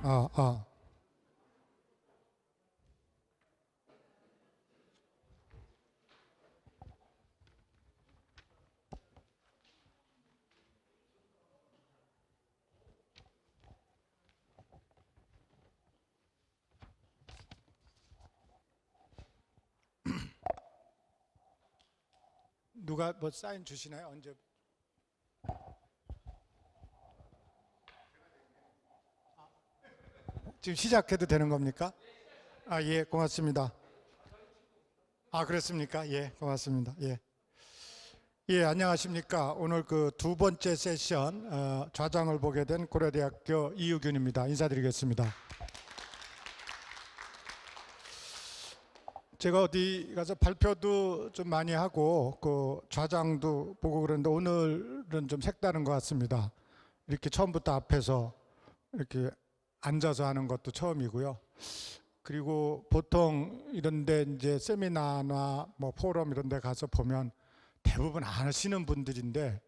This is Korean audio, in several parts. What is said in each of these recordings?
아, 아. 누가 뭐 사인 주시나요? 언제? 지금 시작해도 되는 겁니까? 아, 예, 고맙습니다. 아, 그렇습니까? 예, 고맙습니다. 예. 예, 안녕하십니까? 오늘 그 두 번째 세션 좌장을 보게 된 고려대학교 이유균입니다. 인사드리겠습니다. 제가 어디 가서 발표도 좀 많이 하고 그 좌장도 보고 그러는데 오늘은 좀 색다른 것 같습니다. 이렇게 처음부터 앞에서 이렇게 앉아서 하는 것도 처음이고요. 그리고 보통 이런데 이제 세미나나 뭐 포럼 이런 데 가서 보면 대부분 안 하시는 분들인데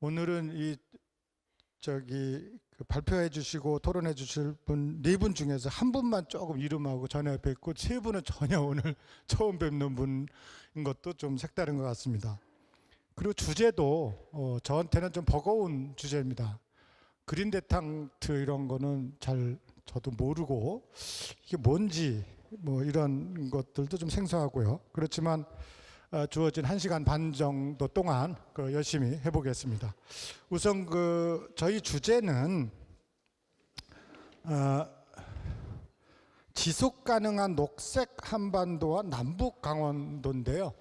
오늘은 이 그 발표해 주시고 토론해 주실 분 네 분 중에서 한 분만 조금 이름하고 전에 뵙고 세 분은 전혀 오늘 처음 뵙는 분인 것도 좀 색다른 것 같습니다. 그리고 주제도 저한테는 좀 버거운 주제입니다. 그린 데탕트 이런 거는 잘 저도 모르고 이게 뭔지 뭐 이런 것들도 좀 생소하고요. 그렇지만 주어진 1시간 반 정도 동안 열심히 해보겠습니다. 우선 저희 주제는 지속 가능한 녹색 한반도와 남북 강원도인데요.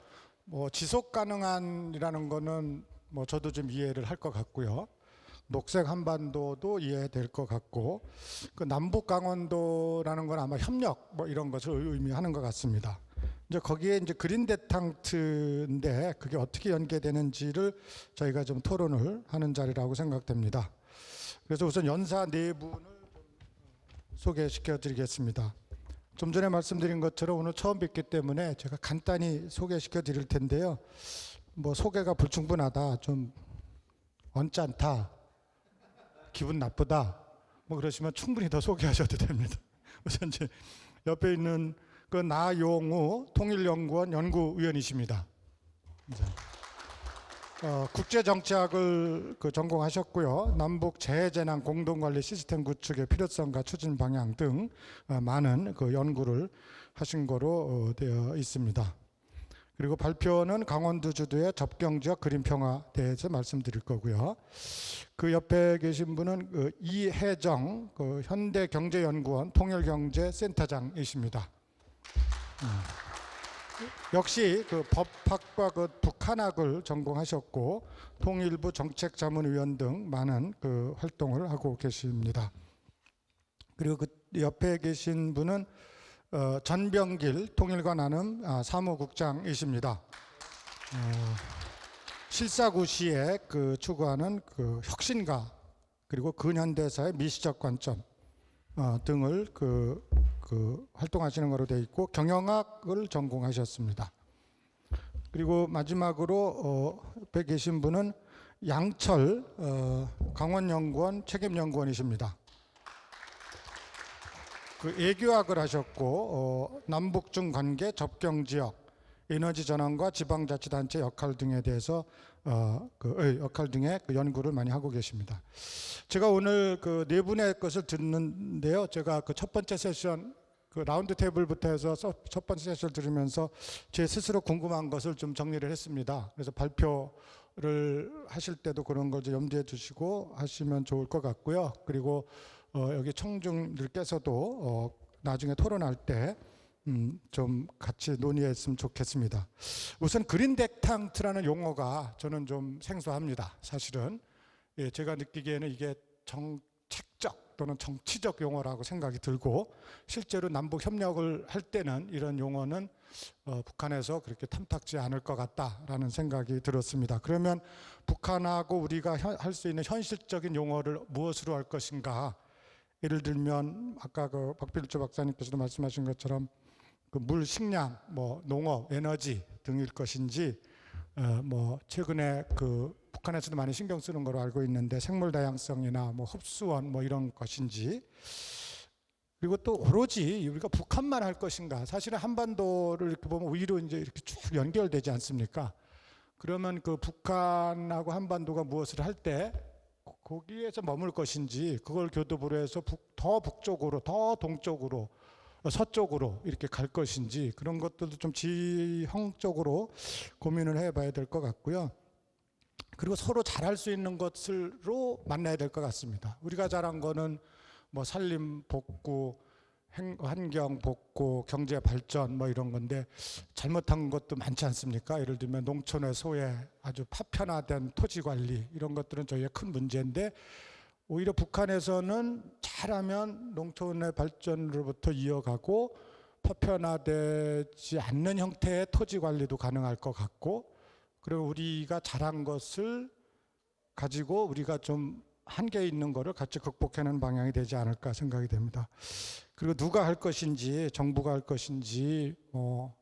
뭐 지속 가능한이라는 거는 뭐 저도 좀 이해를 할 것 같고요. 녹색 한반도도 이해될 것 같고 그 남북 강원도라는 건 아마 협력 뭐 이런 것을 의미하는 것 같습니다. 이제 거기에 이제 그린 데탕트인데 그게 어떻게 연계되는지를 저희가 좀 토론을 하는 자리라고 생각됩니다. 그래서 우선 연사 네 분을 소개시켜 드리겠습니다. 좀 전에 말씀드린 것처럼 오늘 처음 뵙기 때문에 제가 간단히 소개시켜 드릴 텐데요. 뭐 소개가 불충분하다, 좀 언짢다, 기분 나쁘다, 뭐 그러시면 충분히 더 소개하셔도 됩니다. 우선 이제 옆에 있는 그 나용우 통일연구원 연구위원이십니다. 국제정치학을 전공하셨고요. 남북 재해재난 공동관리 시스템 구축의 필요성과 추진 방향 등 많은 연구를 하신 거로 되어 있습니다. 그리고 발표는 강원도 주도의 접경지역 그린평화에 대해서 말씀드릴 거고요. 그 옆에 계신 분은 이혜정 현대경제연구원 통일경제센터장이십니다. 역시 법학과 북한학을 전공하셨고 통일부 정책자문위원 등 많은 활동을 하고 계십니다. 그리고 그 옆에 계신 분은 전병길 통일관 사무국장이십니다. 실사구시에 추구하는 혁신가 그리고 근현대사의 미시적 관점 등을 활동하시는 것으로 되어 있고 경영학을 전공하셨습니다. 그리고 마지막으로 옆에 계신 분은 양철 강원연구원 책임연구원이십니다. 애교학을 하셨고 남북중 관계 접경지역 에너지 전환과 지방자치단체 역할 등에 대해서 역할 등의 연구를 많이 하고 계십니다. 제가 오늘 네 분의 것을 듣는데요. 제가 첫 번째 세션 라운드 테이블부터 해서 첫 번째 세션을 들으면서 제 스스로 궁금한 것을 좀 정리를 했습니다. 그래서 발표를 하실 때도 그런 걸 좀 염두에 두시고 하시면 좋을 것 같고요. 그리고 여기 청중들께서도 나중에 토론할 때 좀 같이 논의했으면 좋겠습니다. 우선 그린 데탕트라는 용어가 저는 좀 생소합니다. 사실은 제가 느끼기에는 이게 정책적 또는 정치적 용어라고 생각이 들고 실제로 남북 협력을 할 때는 이런 용어는 북한에서 그렇게 탐탁지 않을 것 같다라는 생각이 들었습니다. 그러면 북한하고 우리가 할 수 있는 현실적인 용어를 무엇으로 할 것인가? 예를 들면 아까 박필주 박사님께서도 말씀하신 것처럼 물, 식량, 뭐 농업, 에너지 등일 것인지, 뭐 최근에 북한에서도 많이 신경 쓰는 걸로 알고 있는데 생물 다양성이나 뭐 흡수원 뭐 이런 것인지, 그리고 또 오로지 우리가 북한만 할 것인가? 사실은 한반도를 이렇게 보면 위로 이제 이렇게 쭉 연결되지 않습니까? 그러면 그 북한하고 한반도가 무엇을 할 때 거기에서 머물 것인지, 그걸 교두보로 해서 더 북쪽으로, 더 동쪽으로, 서쪽으로 이렇게 갈 것인지, 그런 것들도 좀 지형적으로 고민을 해봐야 될 것 같고요. 그리고 서로 잘할 수 있는 것으로 만나야 될 것 같습니다. 우리가 잘한 거는 뭐 산림 복구, 환경 복구, 경제 발전 뭐 이런 건데, 잘못한 것도 많지 않습니까? 예를 들면 농촌의 소외, 아주 파편화된 토지 관리, 이런 것들은 저희의 큰 문제인데, 오히려 북한에서는 잘하면 농촌의 발전으로부터 이어가고 파편화되지 않는 형태의 토지 관리도 가능할 것 같고, 그리고 우리가 잘한 것을 가지고 우리가 좀 한계 있는 거를 같이 극복하는 방향이 되지 않을까 생각이 됩니다. 그리고 누가 할 것인지, 정부가 할 것인지,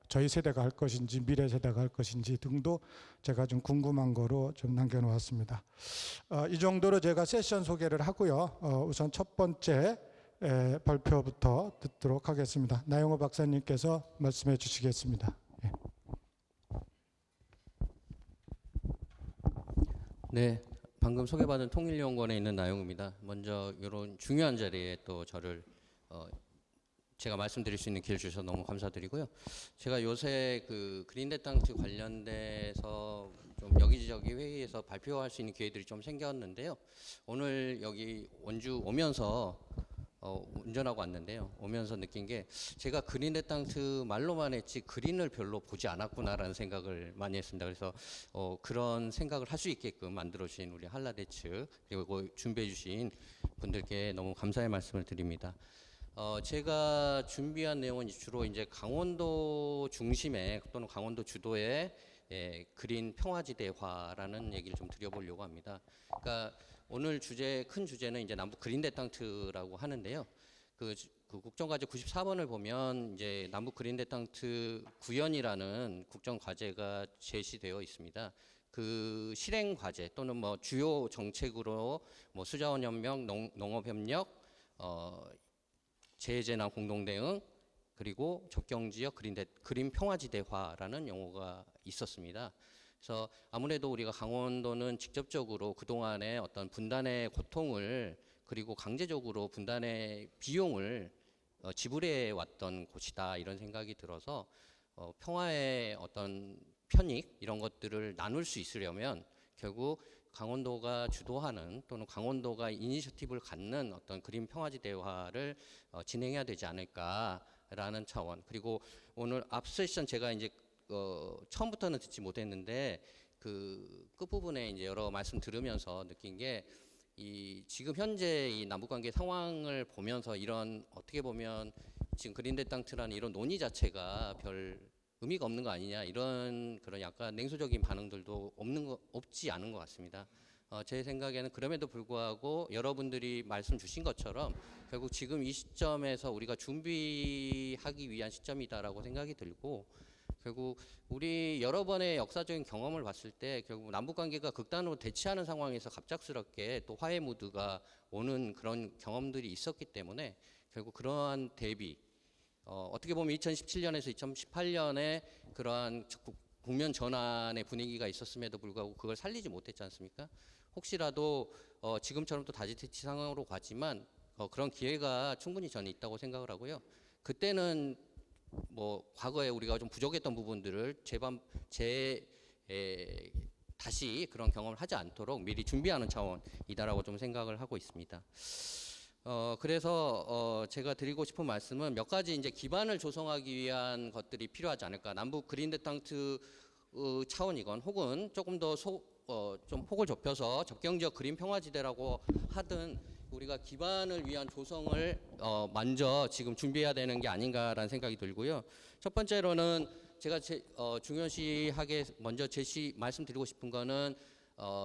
저희 세대가 할 것인지, 미래 세대가 할 것인지 등도 제가 좀 궁금한 거로 좀 남겨놓았습니다. 이 정도로 제가 세션 소개를 하고요. 우선 첫 번째 발표부터 듣도록 하겠습니다. 나영호 박사님께서 말씀해 주시겠습니다. 예. 네, 방금 소개받은 통일연구원에 있는 나영우입니다. 먼저 이런 중요한 자리에 또 저를 제가 말씀드릴 수 있는 기회를 주셔서 너무 감사드리고요. 제가 요새 그 그린데탕트 관련돼서 좀 여기저기 회의에서 발표할 수 있는 기회들이 좀 생겼는데요. 오늘 여기 원주 오면서 운전하고 왔는데요. 오면서 느낀 게, 제가 그린데탕트 말로만 했지 그린을 별로 보지 않았구나라는 생각을 많이 했습니다. 그래서 그런 생각을 할 수 있게끔 만들어주신 우리 한라대츠, 그리고 준비해 주신 분들께 너무 감사의 말씀을 드립니다. 제가 준비한 내용은 주로 이제 강원도 중심의 또는 강원도 주도의 그린 평화지대화라는 얘기를 좀 드려보려고 합니다. 그러니까 오늘 큰 주제는 이제 남북 그린데탕트라고 하는데요. 그 국정과제 94번을 보면 이제 남북 그린데탕트 구현이라는 국정과제가 제시되어 있습니다. 그 실행 과제 또는 뭐 주요 정책으로 뭐 수자원협력, 농업협력, 재해재난 공동대응, 그리고 접경지역 그린 평화지대화라는 용어가 있었습니다. 그래서 아무래도 우리가 강원도는 직접적으로 그동안의 어떤 분단의 고통을, 그리고 강제적으로 분단의 비용을 지불해 왔던 곳이다, 이런 생각이 들어서 평화의 어떤 편익, 이런 것들을 나눌 수 있으려면 결국 강원도가 주도하는 또는 강원도가 이니셔티브를 갖는 어떤 그린 평화지 대화를 진행해야 되지 않을까라는 차원. 그리고 오늘 앞 세션 제가 이제 처음부터는 듣지 못했는데 그 끝부분에 이제 여러 말씀 들으면서 느낀 게, 이 지금 현재 이 남북관계 상황을 보면서 이런, 어떻게 보면 지금 그린데탕트라는 이런 논의 자체가 별 의미가 없는 거 아니냐, 이런 그런 약간 냉소적인 반응들도 없지 않은 것 같습니다. 제 생각에는 그럼에도 불구하고 여러분들이 말씀 주신 것처럼 결국 지금 이 시점에서 우리가 준비하기 위한 시점이다라고 생각이 들고, 결국 우리 여러 번의 역사적인 경험을 봤을 때 결국 남북관계가 극단으로 대치하는 상황에서 갑작스럽게 또 화해 무드가 오는 그런 경험들이 있었기 때문에 결국 그러한 대비, 어떻게 보면 2017년에서 2018년에 그러한 국면 전환의 분위기가 있었음에도 불구하고 그걸 살리지 못했지 않습니까? 혹시라도 지금처럼 또 다지대치 상황으로 가지만 그런 기회가 충분히 저는 있다고 생각을 하고요. 그때는 뭐 과거에 우리가 좀 부족했던 부분들을 다시 그런 경험을 하지 않도록 미리 준비하는 차원이다라고 좀 생각을 하고 있습니다. 그래서 제가 드리고 싶은 말씀은 몇 가지 이제 기반을 조성하기 위한 것들이 필요하지 않을까. 남북 그린데탕트 차원이건 혹은 조금 더 좀 폭을 좁혀서 접경지역 그린 평화지대라고 하든 우리가 기반을 위한 조성을 먼저 지금 준비해야 되는 게 아닌가라는 생각이 들고요. 첫 번째로는 제가 중요시하게 먼저 말씀드리고 싶은 거는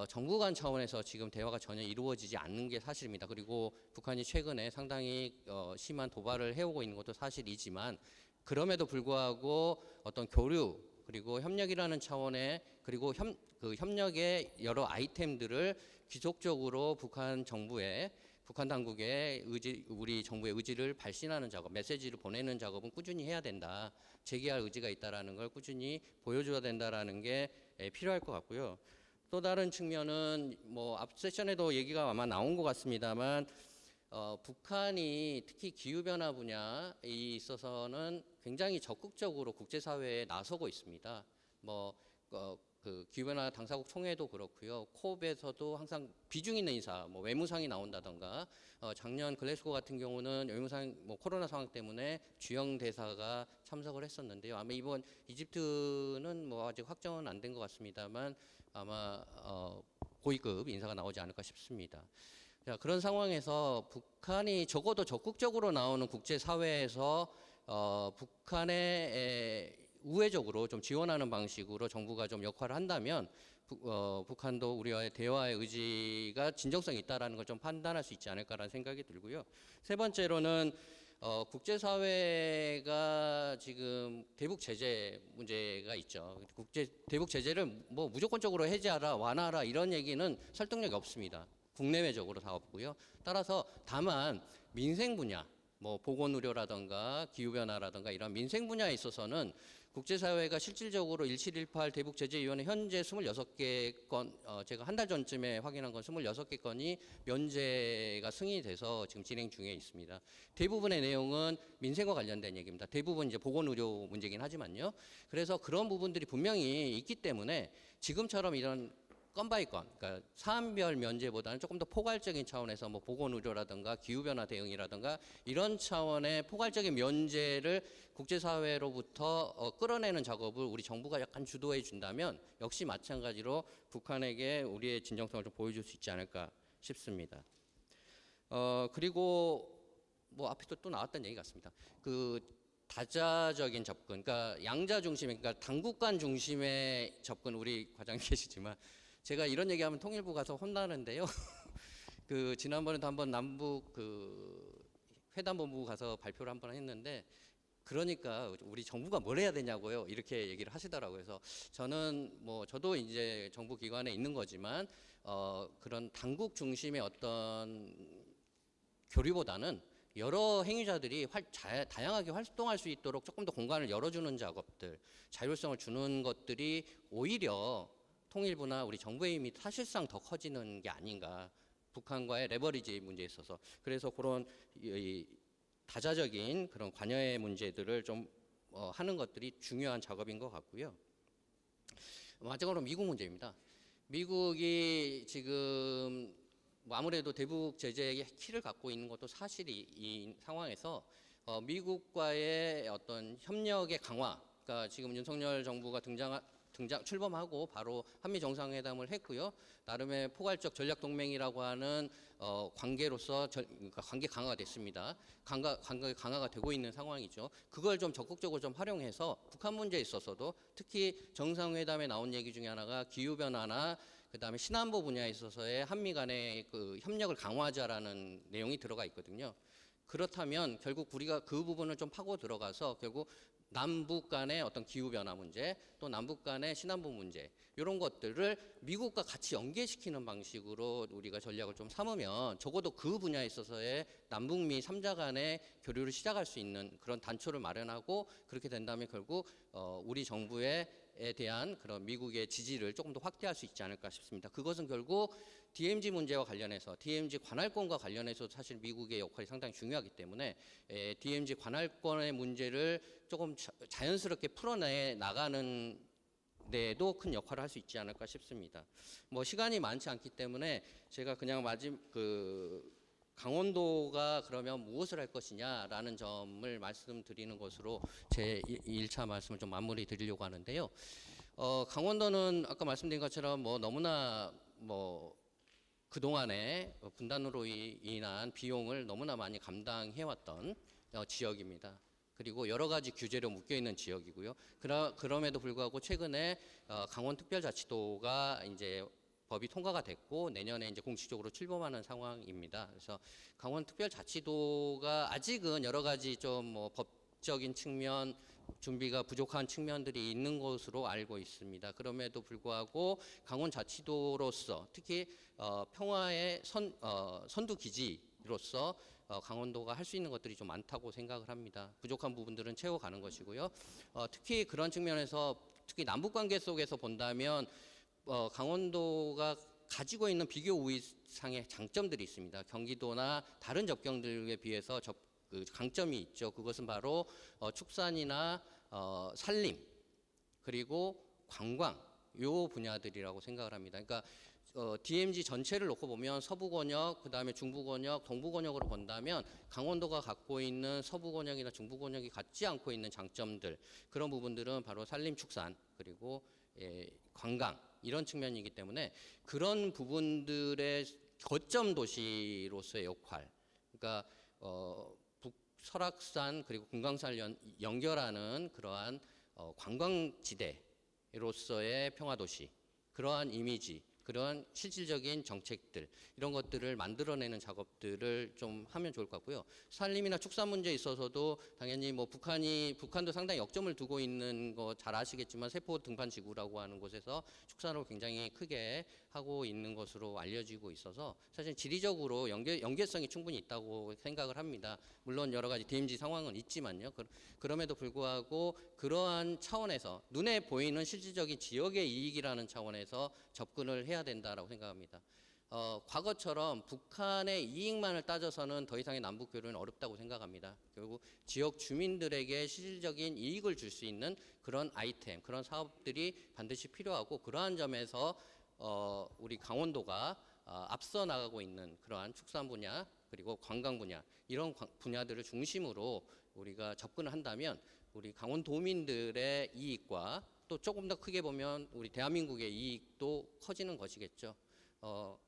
정부 간 차원에서 지금 대화가 전혀 이루어지지 않는 게 사실입니다. 그리고 북한이 최근에 상당히 심한 도발을 해오고 있는 것도 사실이지만, 그럼에도 불구하고 어떤 교류 그리고 협력이라는 차원의, 그리고 그 협력의 여러 아이템들을 지속적으로 북한 정부에 북한 당국의 우리 정부의 의지를 발신하는 작업, 메시지를 보내는 작업은 꾸준히 해야 된다. 재개할 의지가 있다라는 걸 꾸준히 보여줘야 된다라는 게 필요할 것 같고요. 또 다른 측면은 뭐 앞 세션에도 얘기가 아마 나온 것 같습니다만 북한이 특히 기후변화 분야에 있어서는 굉장히 적극적으로 국제사회에 나서고 있습니다. 그 기후변화 당사국 총회도 그렇고요. 콥에서도 항상 비중 있는 인사, 뭐 외무상이 나온다던가, 작년 글래스고 같은 경우는 외무상 뭐 코로나 상황 때문에 주영 대사가 참석을 했었는데요. 아마 이번 이집트는 뭐 아직 확정은 안 된 것 같습니다만 아마 고위급 인사가 나오지 않을까 싶습니다. 자, 그런 상황에서 북한이 적어도 적극적으로 나오는 국제사회에서 북한의 우회적으로 좀 지원하는 방식으로 정부가 좀 역할을 한다면 북한도 우리와의 대화의 의지가 진정성이 있다라는 걸 좀 판단할 수 있지 않을까라는 생각이 들고요. 세 번째로는 국제사회가 지금 대북 제재 문제가 있죠. 대북 제재를 뭐 무조건적으로 해제하라, 완화하라 이런 얘기는 설득력이 없습니다. 국내외적으로 다 없고요. 따라서 다만 민생 분야, 뭐 보건의료라든가 기후변화라든가 이런 민생 분야에 있어서는 국제사회가 실질적으로 1718 대북제재위원회 현재 26개 건, 제가 한 달 전쯤에 확인한 건 26개 건이 면제가 승인이 돼서 지금 진행 중에 있습니다. 대부분의 내용은 민생과 관련된 얘기입니다. 대부분 이제 보건의료 문제긴 하지만요. 그래서 그런 부분들이 분명히 있기 때문에 지금처럼 이런 건바이 건, 그러니까 사안별 면제보다는 조금 더 포괄적인 차원에서 뭐 보건의료라든가 기후변화 대응이라든가 이런 차원의 포괄적인 면제를 국제사회로부터 끌어내는 작업을 우리 정부가 약간 주도해 준다면 역시 마찬가지로 북한에게 우리의 진정성을 좀 보여줄 수 있지 않을까 싶습니다. 그리고 뭐 앞에도 또 나왔던 얘기 같습니다. 그 다자적인 접근, 그러니까 양자 중심의, 그러니까 당국 간 중심의 접근, 우리 과장님 계시지만 제가 이런 얘기하면 통일부 가서 혼나는데요. 그 지난번에도 한번 남북 그 회담본부 가서 발표를 한번 했는데 그러니까 우리 정부가 뭘 해야 되냐고요. 이렇게 얘기를 하시더라고요. 그래서 저는 뭐 저도 이제 정부 기관에 있는 거지만 그런 당국 중심의 어떤 교류보다는 여러 행위자들이 다양하게 활동할 수 있도록 조금 더 공간을 열어주는 작업들, 자율성을 주는 것들이 오히려 통일부나 우리 정부의 힘이 사실상 더 커지는 게 아닌가. 북한과의 레버리지 문제에 있어서. 그래서 그런 다자적인 그런 관여의 문제들을 좀 하는 것들이 중요한 작업인 것 같고요. 마지막으로 미국 문제입니다. 미국이 지금 뭐 아무래도 대북 제재의 키를 갖고 있는 것도 사실이 이 상황에서 미국과의 어떤 협력의 강화, 그러니까 지금 윤석열 정부가 출범하고 바로 한미 정상회담을 했고요. 나름의 포괄적 전략 동맹이라고 하는 관계로서 그러니까 관계 강화가 됐습니다. 관계 강화가 되고 있는 상황이죠. 그걸 좀 적극적으로 좀 활용해서 북한 문제에 있어서도 특히 정상회담에 나온 얘기 중에 하나가 기후 변화나 그다음에 신안보 분야에 있어서의 한미 간의 그 협력을 강화하자라는 내용이 들어가 있거든요. 그렇다면 결국 우리가 그 부분을 좀 파고 들어가서 결국 남북 간의 어떤 기후변화 문제, 또 남북 간의 신안보 문제, 이런 것들을 미국과 같이 연계시키는 방식으로 우리가 전략을 좀 삼으면 적어도 그 분야에 있어서의 남북미 3자 간의 교류를 시작할 수 있는 그런 단초를 마련하고 그렇게 된다면 결국 우리 정부에 대한 그런 미국의 지지를 조금 더 확대할 수 있지 않을까 싶습니다. 그것은 결국 DMZ 문제와 관련해서 DMZ 관할권과 관련해서 사실 미국의 역할이 상당히 중요하기 때문에 DMZ 관할권의 문제를 조금 자연스럽게 풀어내 나가는 데도 큰 역할을 할 수 있지 않을까 싶습니다. 뭐 시간이 많지 않기 때문에 제가 그냥 강원도가 그러면 무엇을 할 것이냐라는 점을 말씀드리는 것으로 제 1차 말씀을 좀 마무리 드리려고 하는데요. 강원도는 아까 말씀드린 것처럼 뭐 너무나 뭐 그동안에 분단으로 인한 비용을 너무나 많이 감당해왔던 지역입니다. 그리고 여러 가지 규제로 묶여 있는 지역이고요. 그럼에도 불구하고 최근에 강원특별자치도가 이제 법이 통과가 됐고 내년에 이제 공식적으로 출범하는 상황입니다. 그래서 강원특별자치도가 아직은 여러 가지 좀 뭐 법적인 측면 준비가 부족한 측면들이 있는 것으로 알고 있습니다. 그럼에도 불구하고 강원자치도로서 특히 평화의 선두 기지 도시로서 강원도가 할 수 있는 것들이 좀 많다고 생각을 합니다. 부족한 부분들은 채워가는 것이고요. 특히 그런 측면에서 특히 남북 관계 속에서 본다면 강원도가 가지고 있는 비교 우위상의 장점들이 있습니다. 경기도나 다른 접경들에 비해서 그 강점이 있죠. 그것은 바로 축산이나 산림 그리고 관광 요 분야들이라고 생각을 합니다. 그러니까 DMZ 전체를 놓고 보면 서부권역, 그다음에 중부권역, 동부권역으로 본다면 강원도가 갖고 있는 서부권역이나 중부권역이 갖지 않고 있는 장점들 그런 부분들은 바로 산림 축산 그리고 관광 이런 측면이기 때문에 그런 부분들의 거점 도시로서의 역할 그러니까 북설악산 그리고 금강산을 연결하는 그러한 관광지대로서의 평화도시 그러한 이미지 그런 실질적인 정책들 이런 것들을 만들어내는 작업들을 좀 하면 좋을 것 같고요. 산림이나 축산 문제에 있어서도 당연히 뭐 북한도 상당히 역점을 두고 있는 거 잘 아시겠지만 세포 등판 지구라고 하는 곳에서 축산을 굉장히 크게 하고 있는 것으로 알려지고 있어서 사실 지리적으로 연계성이 충분히 있다고 생각을 합니다. 물론 여러 가지 DMZ 상황은 있지만요. 그럼에도 불구하고 그러한 차원에서 눈에 보이는 실질적인 지역의 이익이라는 차원에서 접근을 해야 된다라고 생각합니다. 과거처럼 북한의 이익만을 따져서는 더 이상의 남북 교류는 어렵다고 생각합니다. 결국 지역 주민들에게 실질적인 이익을 줄 수 있는 그런 아이템, 그런 사업들이 반드시 필요하고 그러한 점에서 우리 강원도가 앞서 나가고 있는 그러한 축산 분야 그리고 관광 분야 이런 분야들을 중심으로 우리가 접근을 한다면 우리 강원도민들의 이익과 또 조금 더 크게 보면 우리 대한민국의 이익도 커지는 것이겠죠.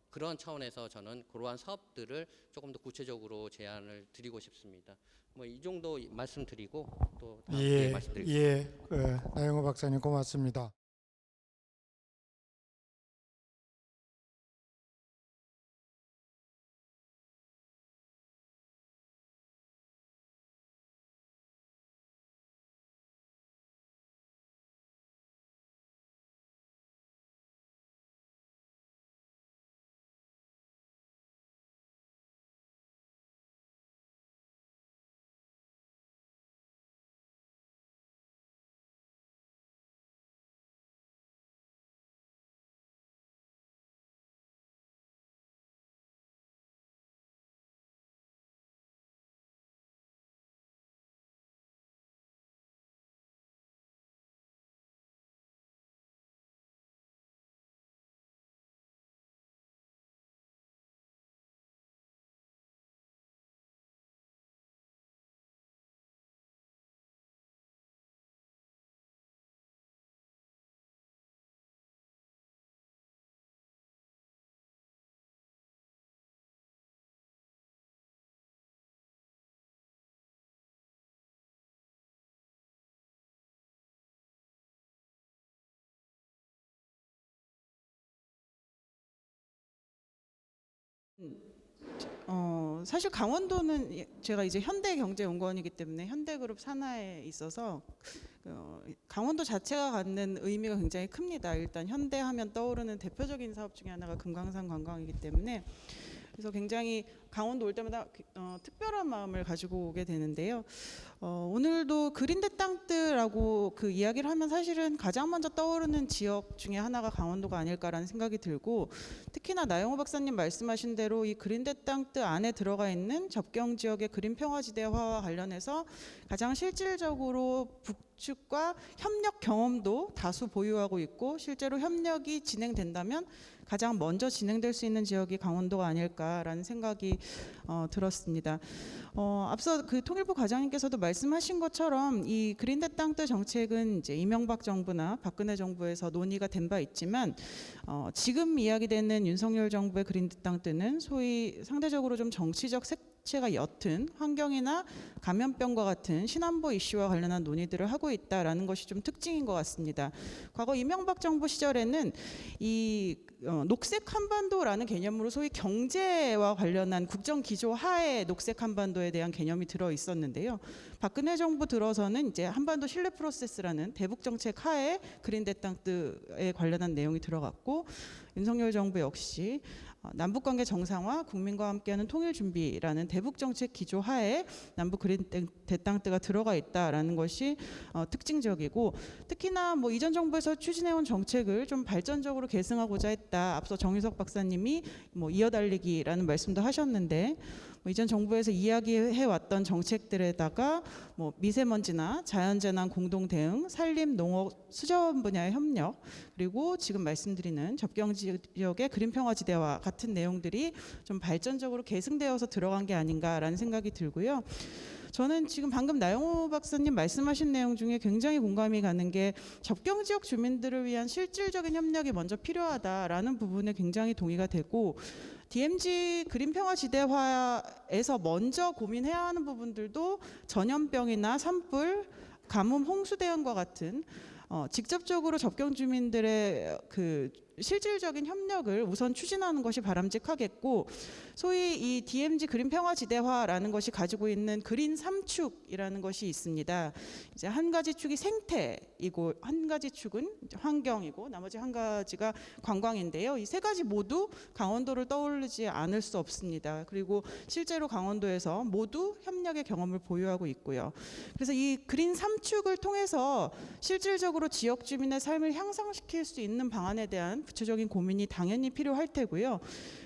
그런 차원에서 저는 그러한 사업들을 조금 더 구체적으로 제안을 드리고 싶습니다. 뭐 이 정도 말씀드리고 또 다음 기회에 말씀드리겠습니다. 나영호 박사님 고맙습니다. 사실 강원도는 제가 이제 현대경제연구원이기 때문에 현대그룹 산하에 있어서 강원도 자체가 갖는 의미가 굉장히 큽니다. 일단 현대하면 떠오르는 대표적인 사업 중에 하나가 금강산 관광이기 때문에 그래서 굉장히 강원도 올 때마다 특별한 마음을 가지고 오게 되는데요. 오늘도 그린데 땅뜨라고 그 이야기를 하면 사실은 가장 먼저 떠오르는 지역 중에 하나가 강원도가 아닐까라는 생각이 들고 특히나 나영호 박사님 말씀하신 대로 이 그린데 땅뜨 안에 들어가 있는 접경 지역의 그린 평화지대화와 관련해서 가장 실질적으로 북측과 협력 경험도 다수 보유하고 있고 실제로 협력이 진행된다면 가장 먼저 진행될 수 있는 지역이 강원도가 아닐까라는 생각이 들었습니다. 앞서 그 통일부 과장님께서도 말씀하신 것처럼 이 그린데 땅뜨 정책은 이제 이명박 정부나 박근혜 정부에서 논의가 된 바 있지만 지금 이야기되는 윤석열 정부의 그린데 땅뜨는 소위 상대적으로 좀 정치적 색채가 옅은 환경이나 감염병과 같은 신안보 이슈와 관련한 논의들을 하고 있다라는 것이 좀 특징인 것 같습니다. 과거 이명박 정부 시절에는 이 녹색 한반도라는 개념으로 소위 경제와 관련한 국정 기조 하에 녹색 한반도에 대한 개념이 들어 있었는데요. 박근혜 정부 들어서는 이제 한반도 신뢰 프로세스라는 대북 정책 하에 그린데 땅뜨에 관련한 내용이 들어갔고 윤석열 정부 역시 남북관계 정상화, 국민과 함께하는 통일 준비라는 대북 정책 기조 하에 남북 그린 대땅뜨가 들어가 있다라는 것이 특징적이고, 특히나 뭐 이전 정부에서 추진해온 정책을 좀 발전적으로 계승하고자 했다. 앞서 정유석 박사님이 뭐 이어달리기라는 말씀도 하셨는데, 뭐 이전 정부에서 이야기해왔던 정책들에다가 뭐 미세먼지나 자연재난 공동 대응, 산림, 농업, 수자원 분야의 협력, 그리고 지금 말씀드리는 접경 지역의 그린 평화지대와 같은 내용들이 좀 발전적으로 계승되어서 들어간 게 아닌가라는 생각이 들고요. 저는 지금 방금 나영호 박사님 말씀하신 내용 중에 굉장히 공감이 가는 게 접경 지역 주민들을 위한 실질적인 협력이 먼저 필요하다라는 부분에 굉장히 동의가 되고, DMZ 그린 평화 지대화에서 먼저 고민해야 하는 부분들도 전염병이나 산불, 가뭄, 홍수 대응과 같은 직접적으로 접경 주민들의 그 실질적인 협력을 우선 추진하는 것이 바람직하겠고, 소위 이 DMZ 그린 평화 지대화라는 것이 가지고 있는 그린 3축이라는 것이 있습니다. 이제 한 가지 축이 생태이고, 한 가지 축은 환경이고, 나머지 한 가지가 관광인데요. 이 세 가지 모두 강원도를 떠올리지 않을 수 없습니다. 그리고 실제로 강원도에서 모두 협력의 경험을 보유하고 있고요. 그래서 이 그린 3축을 통해서 실질적으로 지역 주민의 삶을 향상시킬 수 있는 방안에 대한 구체적인 고민이 당연히 필요할 테고요.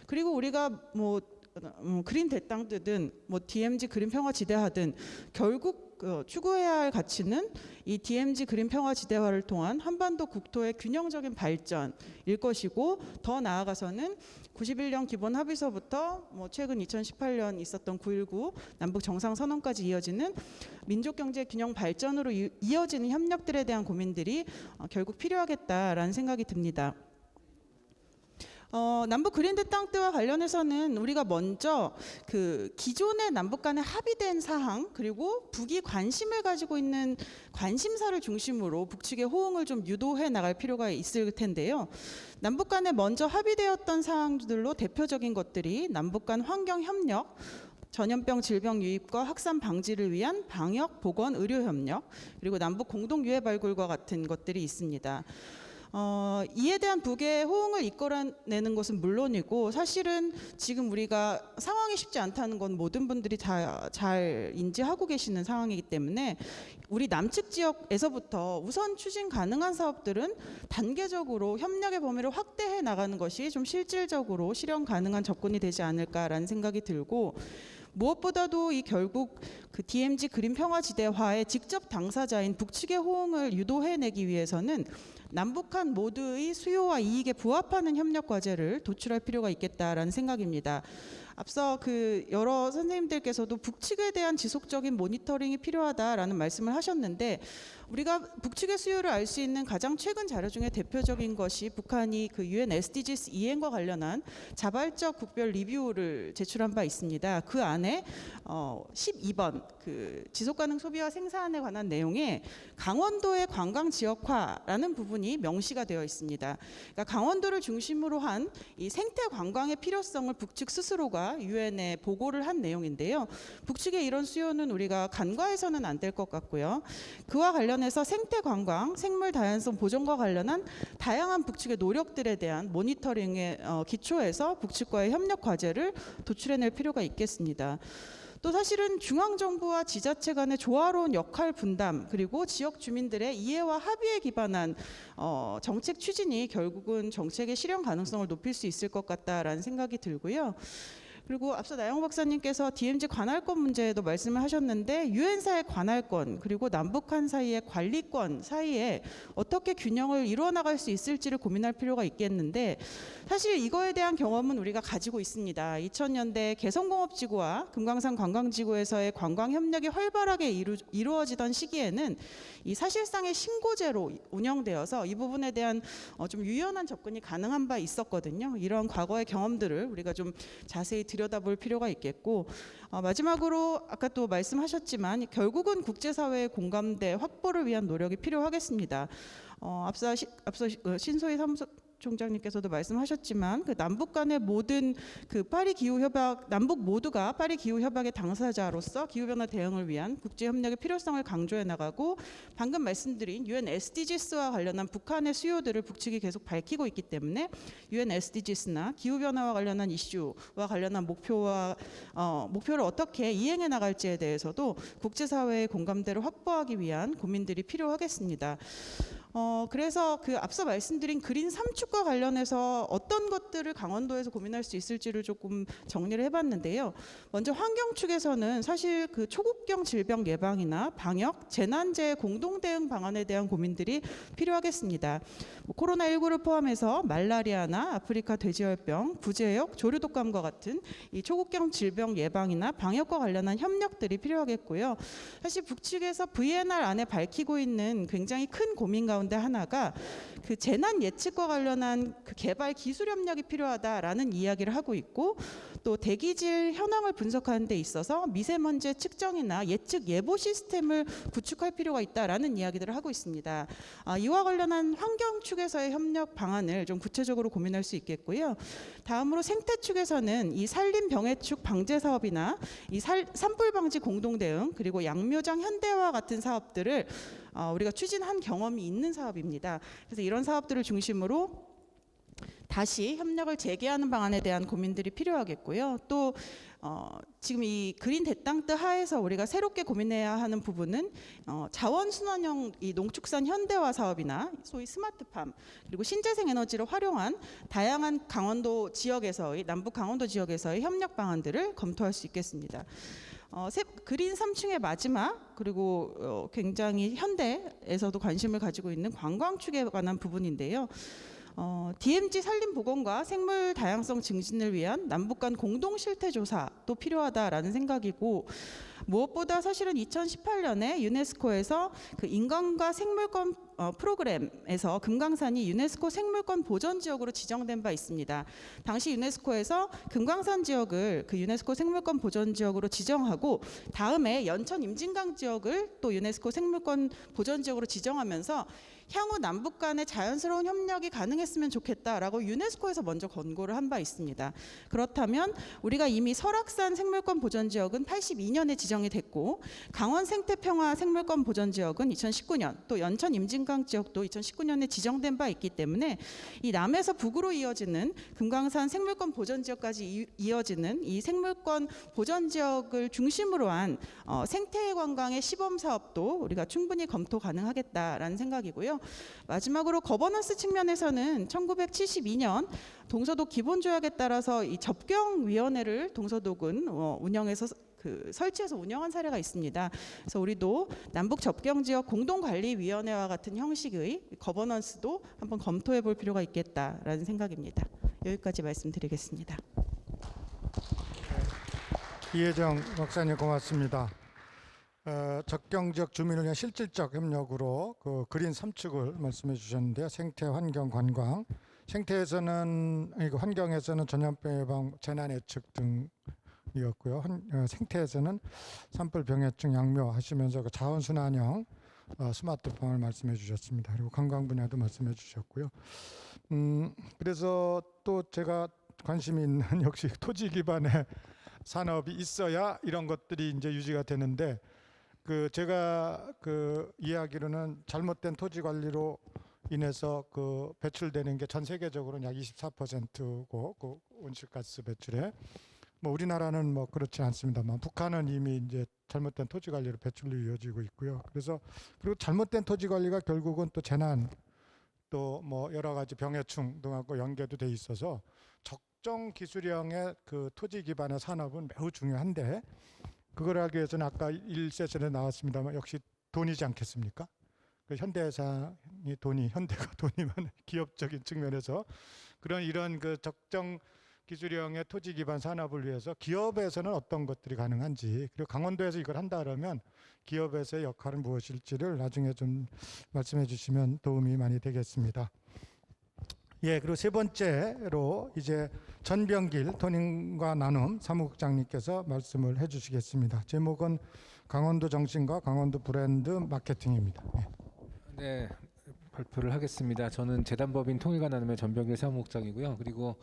그리고 우리가 뭐 그린 대땅뜨든 뭐 DMZ 그린 평화지대하든 결국 추구해야 할 가치는 이 DMZ 그린 평화지대화를 통한 한반도 국토의 균형적인 발전일 것이고, 더 나아가서는 91년 기본 합의서부터 뭐 최근 2018년 있었던 9.19 남북 정상선언까지 이어지는 민족 경제 균형 발전으로 이어지는 협력들에 대한 고민들이 결국 필요하겠다라는 생각이 듭니다. 남북 그린 대땅뜨와 관련해서는 우리가 먼저 그 기존의 남북 간에 합의된 사항, 그리고 북이 관심을 가지고 있는 관심사를 중심으로 북측의 호응을 좀 유도해 나갈 필요가 있을 텐데요. 남북 간에 먼저 합의되었던 사항들로 대표적인 것들이 남북 간 환경 협력, 전염병 질병 유입과 확산 방지를 위한 방역, 보건, 의료 협력, 그리고 남북 공동 유해 발굴과 같은 것들이 있습니다. 이에 대한 북의 호응을 이끌어내는 것은 물론이고, 사실은 지금 우리가 상황이 쉽지 않다는 건 모든 분들이 다 잘 인지하고 계시는 상황이기 때문에 우리 남측 지역에서부터 우선 추진 가능한 사업들은 단계적으로 협력의 범위를 확대해 나가는 것이 좀 실질적으로 실현 가능한 접근이 되지 않을까라는 생각이 들고, 무엇보다도 이 결국 그 DMZ 그린 평화지대화의 직접 당사자인 북측의 호응을 유도해내기 위해서는 남북한 모두의 수요와 이익에 부합하는 협력 과제를 도출할 필요가 있겠다라는 생각입니다. 앞서 그 여러 선생님들께서도 북측에 대한 지속적인 모니터링이 필요하다라는 말씀을 하셨는데, 우리가 북측의 수요를 알 수 있는 가장 최근 자료 중에 대표적인 것이 북한이 그 UN SDGs 이행과 관련한 자발적 국별 리뷰를 제출한 바 있습니다. 그 안에 12번 그 지속가능 소비와 생산에 관한 내용에 강원도의 관광 지역화라는 부분이 명시가 되어 있습니다. 그러니까 강원도를 중심으로 한 이 생태 관광의 필요성을 북측 스스로가 유엔에 보고를 한 내용인데요. 북측의 이런 수요는 우리가 간과해서는 안 될 것 같고요. 그와 관련해서 생태 관광, 생물 다양성 보존과 관련한 다양한 북측의 노력들에 대한 모니터링에 기초해서 북측과의 협력 과제를 도출해낼 필요가 있겠습니다. 또 사실은 중앙정부와 지자체 간의 조화로운 역할 분담, 그리고 지역 주민들의 이해와 합의에 기반한 정책 추진이 결국은 정책의 실현 가능성을 높일 수 있을 것 같다라는 생각이 들고요. 그리고 앞서 나영호 박사님께서 DMZ 관할권 문제에도 말씀을 하셨는데, 유엔사의 관할권 그리고 남북한 사이의 관리권 사이에 어떻게 균형을 이루어 나갈 수 있을지를 고민할 필요가 있겠는데, 사실 이거에 대한 경험은 우리가 가지고 있습니다. 2000년대 개성공업지구와 금강산 관광지구에서의 관광 협력이 활발하게 이루어지던 시기에는 이 사실상의 신고제로 운영되어서 이 부분에 대한 좀 유연한 접근이 가능한 바 있었거든요. 이런 과거의 경험들을 우리가 좀 자세히 들여다볼 필요가 있겠고, 마지막으로 아까 또 말씀하셨지만 결국은 국제사회의 공감대 확보를 위한 노력이 필요하겠습니다. 앞서 신소희 총장님께서도 말씀하셨지만 그 남북 간의 모든 그 파리 기후 협약, 남북 모두가 파리 기후 협약의 당사자로서 기후 변화 대응을 위한 국제 협력의 필요성을 강조해 나가고, 방금 말씀드린 유엔 SDGs와 관련한 북한의 수요들을 북측이 계속 밝히고 있기 때문에 유엔 SDGs나 기후 변화와 관련한 이슈와 관련한 목표를 어떻게 이행해 나갈지에 대해서도 국제사회의 공감대를 확보하기 위한 고민들이 필요하겠습니다. 그래서 그 앞서 말씀드린 그린 3축과 관련해서 어떤 것들을 강원도에서 고민할 수 있을지를 조금 정리를 해봤는데요. 먼저 환경 축에서는 사실 그 초국경 질병 예방이나 방역, 재난재해 공동 대응 방안에 대한 고민들이 필요하겠습니다. 코로나19를 포함해서 말라리아나 아프리카 돼지열병, 구제역, 조류독감과 같은 이 초국경 질병 예방이나 방역과 관련한 협력들이 필요하겠고요. 사실 북측에서 VNR 안에 밝히고 있는 굉장히 큰 고민 가운데 하나가 그 재난 예측과 관련한 그 개발 기술 협력이 필요하다라는 이야기를 하고 있고, 또 대기질 현황을 분석하는 데 있어서 미세먼지 측정이나 예측 예보 시스템을 구축할 필요가 있다라는 이야기들을 하고 있습니다. 이와 관련한 환경 축에서의 협력 방안을 좀 구체적으로 고민할 수 있겠고요. 다음으로 생태 축에서는 이 산림 병해축 방제 사업이나 이 산불 방지 공동 대응, 그리고 양묘장 현대화 같은 사업들을 우리가 추진한 경험이 있는 사업입니다. 그래서 이런 사업들을 중심으로 다시 협력을 재개하는 방안에 대한 고민들이 필요하겠고요. 또 지금 이 그린 대땅뜨 하에서 우리가 새롭게 고민해야 하는 부분은 자원순환형 이 농축산 현대화 사업이나 소위 스마트팜, 그리고 신재생 에너지를 활용한 다양한 강원도 지역에서의, 남북 강원도 지역에서의 협력 방안들을 검토할 수 있겠습니다. 그린 3층의 마지막, 그리고 굉장히 현대에서도 관심을 가지고 있는 관광 축에 관한 부분인데요. DMZ 산림 복원과 생물 다양성 증진을 위한 남북 간 공동 실태 조사도 필요하다라는 생각이고, 무엇보다 사실은 2018년에 유네스코에서 그 인간과 생물권 프로그램에서 금강산이 유네스코 생물권 보전 지역으로 지정된 바 있습니다. 당시 유네스코에서 금강산 지역을 그 유네스코 생물권 보전 지역으로 지정하고, 다음에 연천 임진강 지역을 또 유네스코 생물권 보전 지역으로 지정하면서 향후 남북 간의 자연스러운 협력이 가능했으면 좋겠다라고 유네스코에서 먼저 권고를 한 바 있습니다. 그렇다면 우리가 이미 설악산 생물권 보전 지역은 82년에 지정이 됐고, 강원 생태평화 생물권 보전 지역은 2019년, 또 연천 임진강 지역도 2019년에 지정된 바 있기 때문에 이 남에서 북으로 이어지는 금강산 생물권 보전 지역까지 이어지는 이 생물권 보전 지역을 중심으로 한 생태 관광의 시범 사업도 우리가 충분히 검토 가능하겠다라는 생각이고요. 마지막으로 거버넌스 측면에서는 1972년 동서독 기본조약에 따라서 이 접경위원회를 동서독은 운영해서 설치해서 운영한 사례가 있습니다. 그래서 우리도 남북 접경지역 공동관리위원회와 같은 형식의 거버넌스도 한번 검토해 볼 필요가 있겠다라는 생각입니다. 여기까지 말씀드리겠습니다. 이혜정 박사님 고맙습니다. 접경 지역 주민을 위한 실질적 협력으로 그 그린 3축을 말씀해 주셨는데요. 생태, 환경, 관광. 생태에서는 환경에서는 전염병 예방, 재난 예측 등이었고요. 생태에서는 산불 병해충 양묘하시면서 그 자원순환형 스마트팜을 말씀해 주셨습니다. 그리고 관광 분야도 말씀해 주셨고요. 그래서 또 제가 관심이 있는 역시 토지 기반의 산업이 있어야 이런 것들이 이제 유지가 되는데, 제가 이야기로는 잘못된 토지 관리로 인해서 배출되는 게 전 세계적으로는 약 24%고 그 온실가스 배출에, 뭐 우리나라는 뭐 그렇지 않습니다만 북한은 이미 이제 잘못된 토지 관리로 배출로 이어지고 있고요. 그래서 그리고 잘못된 토지 관리가 결국은 또 재난, 또 뭐 여러 가지 병해충 등하고 연계도 돼 있어서 적정 기술형의 그 토지 기반의 산업은 매우 중요한데, 그걸 하기 위해서는 아까 1세션에 나왔습니다만 역시 돈이지 않겠습니까? 현대사이 현대가 돈이 많은 기업적인 측면에서 이런 적정 기술형의 토지 기반 산업을 위해서 기업에서는 어떤 것들이 가능한지, 그리고 강원도에서 이걸 한다 그러면 기업에서의 역할은 무엇일지를 나중에 좀 말씀해 주시면 도움이 많이 되겠습니다. 예, 그리고 세 번째로 이제 전병길 토닝과 나눔 사무국장님께서 말씀을 해주시겠습니다. 제목은 강원도 정신과 강원도 브랜드 마케팅입니다. 네, 발표를 하겠습니다. 저는 재단법인 통일과 나눔의 전병길 사무국장이고요. 그리고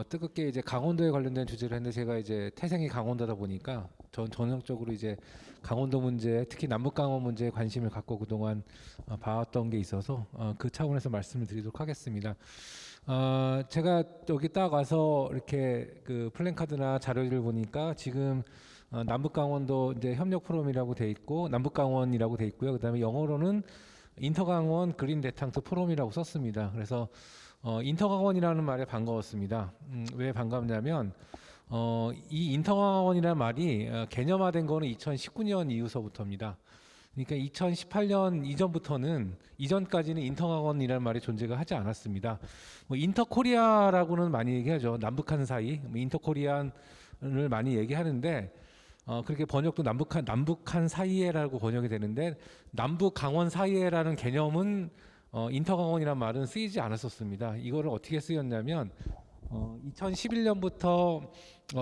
뜨겁게 이제 강원도에 관련된 주제를 했는데 제가 이제 태생이 강원도다 보니까 전 전형적으로 이제 강원도 문제, 특히 남북 강원 문제에 관심을 갖고 그동안 봐왔던 게 있어서 그 차원에서 말씀을 드리도록 하겠습니다. 제가 여기 딱 와서 이렇게 그 플랜카드나 자료를 보니까 지금 남북 강원도 이제 협력 포럼이라고 돼 있고 남북 강원이라고 돼 있고요. 그다음에 영어로는 인터강원 그린 대탕트 포럼이라고 썼습니다. 그래서 인터강원이라는 말에 반가웠습니다. 왜 반갑냐면 이 인터강원이라는 말이 개념화된 거는 2019년 이후서부터입니다. 그러니까 2018년 이전까지는 인터강원이라는 말이 존재가 하지 않았습니다. 뭐 인터코리아라고는 많이 얘기하죠. 남북한 사이, 뭐 인터코리안을 많이 얘기하는데 그렇게 번역도 남북한 사이에라고 번역이 되는데 남북 강원 사이에라는 개념은 인터강원이라는 말은 쓰이지 않았었습니다. 이거를 어떻게 쓰였냐면 2011년부터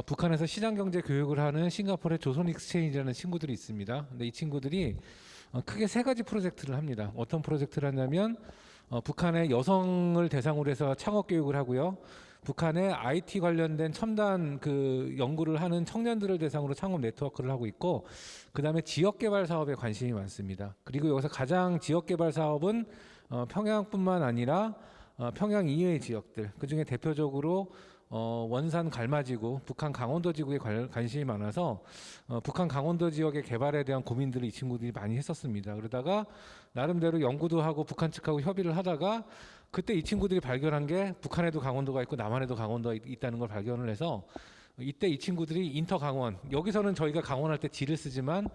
북한에서 시장경제 교육을 하는 싱가포르의 조선 익스체인지라는 친구들이 있습니다. 근데 이 친구들이 크게 세 가지 프로젝트를 합니다. 어떤 프로젝트를 하냐면 북한의 여성을 대상으로 해서 창업 교육을 하고요. 북한의 IT 관련된 첨단 그 연구를 하는 청년들을 대상으로 창업 네트워크를 하고 있고, 그다음에 지역 개발 사업에 관심이 많습니다. 그리고 여기서 가장 지역 개발 사업은 평양뿐만 아니라 평양 이외의 지역들, 그중에 대표적으로 원산 갈마지구, 북한 강원도 지구에 관심이 많아서 북한 강원도 지역의 개발에 대한 고민들을 이 친구들이 많이 했었습니다. 그러다가 나름대로 연구도 하고 북한 측하고 협의를 하다가 그때 이 친구들이 발견한 게 북한에도 강원도가 있고 남한에도 강원도가 있다는 걸 발견을 해서 이때 이 친구들이 인터강원, 여기서는 저희가 강원할 때 G를 쓰지만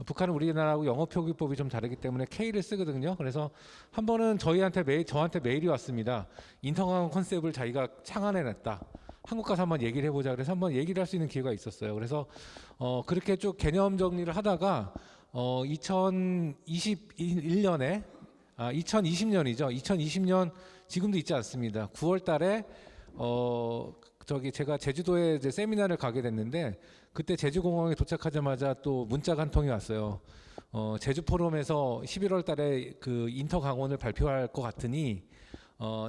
북한은 우리나라하고 영어 표기법이 좀 다르기 때문에 K를 쓰거든요. 그래서 한 번은 저한테 메일이 왔습니다. 인터강원 컨셉을 자기가 창안해냈다. 한국 가서 한번 얘기를 해보자. 그래서 한번 얘기를 할 수 있는 기회가 있었어요. 그래서 그렇게 쭉 개념 정리를 하다가 2021년에 2020년이죠. 2020년 지금도 있지 않습니다. 9월 달에 제가 제주도에 이제 세미나를 가게 됐는데 그때 제주공항에 도착하자마자 또 문자가 한 통이 왔어요. 제주 포럼에서 11월 달에 그 인터강원을 발표할 것 같으니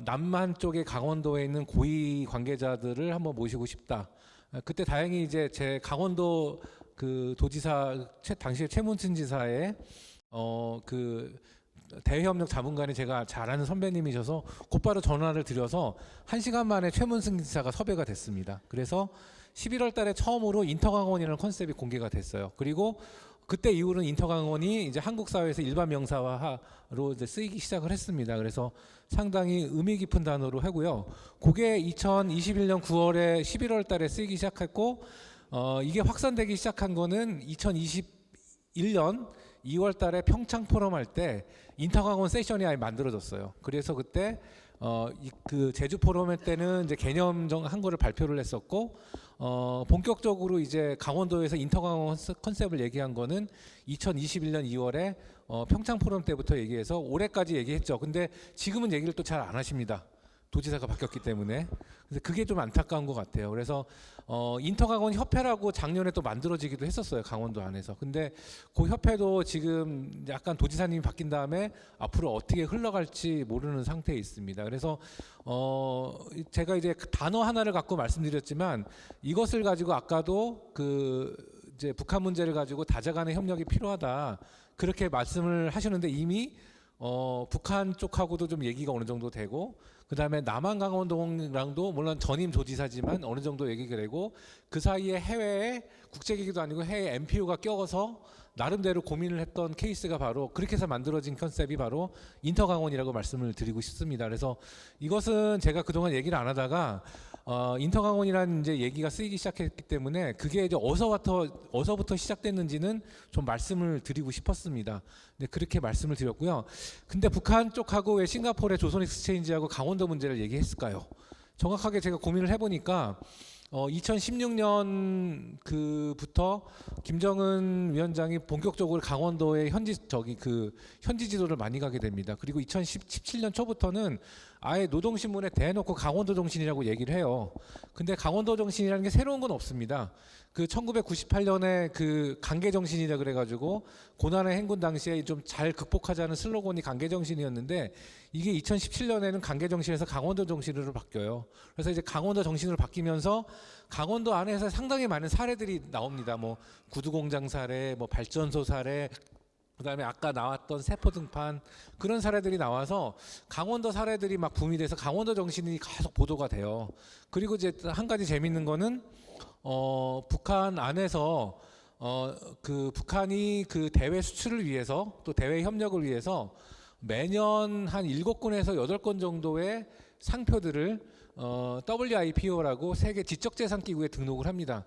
남한 쪽에 강원도에 있는 고위 관계자들을 한번 모시고 싶다. 그때 다행히 이제 제 강원도 그 도지사 당시에 최문순 지사의 그 대외협력 자문관이 제가 잘 아는 선배님이셔서 곧바로 전화를 드려서 1시간 만에 최문승 지사가 섭외가 됐습니다. 그래서 11월 달에 처음으로 인터강원이라는 컨셉이 공개가 됐어요. 그리고 그때 이후로는 인터강원이 이제 한국 사회에서 일반 명사화로 이제 쓰이기 시작을 했습니다. 그래서 상당히 의미 깊은 단어로 하고요. 그게 2021년 9월에 11월 달에 쓰이기 시작했고 이게 확산되기 시작한 거는 2021년 2월 달에 평창 포럼 할 때 인터강원 세션이 아예 만들어졌어요. 그래서 그때 그 제주 포럼 할 때는 이제 개념적 한 거를 발표를 했었고 본격적으로 이제 강원도에서 인터강원 컨셉을 얘기한 거는 2021년 2월에 평창 포럼 때부터 얘기해서 올해까지 얘기했죠. 근데 지금은 얘기를 또 잘 안 하십니다. 도지사가 바뀌었기 때문에. 그래서 그게 좀 안타까운 것 같아요. 그래서 인터강원 협회라고 작년에 또 만들어지기도 했었어요. 강원도 안에서. 근데 그 협회도 지금 약간 도지사님이 바뀐 다음에 앞으로 어떻게 흘러갈지 모르는 상태에 있습니다. 그래서 제가 이제 단어 하나를 갖고 말씀드렸지만 이것을 가지고 아까도 그 이제 북한 문제를 가지고 다자간의 협력이 필요하다. 그렇게 말씀을 하시는데 이미 북한 쪽하고도 좀 얘기가 어느 정도 되고 그다음에 남한 강원도랑도 물론 전임 조지사지만 어느 정도 얘기가 되고 그 사이에 해외에 국제기구도 아니고 해외 MPO가 껴서 나름대로 고민을 했던 케이스가 바로 그렇게 해서 만들어진 컨셉이 바로 인터강원이라고 말씀을 드리고 싶습니다. 그래서 이것은 제가 그동안 얘기를 안 하다가 인터강원이라는 이제 얘기가 쓰이기 시작했기 때문에 그게 이제 어서부터 시작됐는지는 좀 말씀을 드리고 싶었습니다. 네, 그렇게 말씀을 드렸고요. 근데 북한 쪽하고 왜 싱가포르의 조선 익스체인지하고 강원도 문제를 얘기했을까요? 정확하게 제가 고민을 해보니까 2016년 그부터 김정은 위원장이 본격적으로 강원도의 현지 지도를 많이 가게 됩니다. 그리고 2017년 초부터는 아예 노동신문에 대놓고 강원도 정신이라고 얘기를 해요. 근데 강원도 정신이라는 게 새로운 건 없습니다. 그 1998년에 그 강계 정신이라 그래가지고 고난의 행군 당시에 좀 잘 극복하자는 슬로건이 강계 정신이었는데 이게 2017년에는 강계 정신에서 강원도 정신으로 바뀌어요. 그래서 이제 강원도 정신으로 바뀌면서 강원도 안에서 상당히 많은 사례들이 나옵니다. 뭐 구두공장 사례, 뭐 발전소 사례, 그다음에 아까 나왔던 세포 등판 그런 사례들이 나와서 강원도 사례들이 막 붐이 돼서 강원도 정신이 계속 보도가 돼요. 그리고 이제 한 가지 재밌는 거는 북한 안에서 그 북한이 그 대외 수출을 위해서 또 대외 협력을 위해서 매년 한 7건에서 8건 정도의 상표들을 WIPO라고 세계 지적재산기구에 등록을 합니다.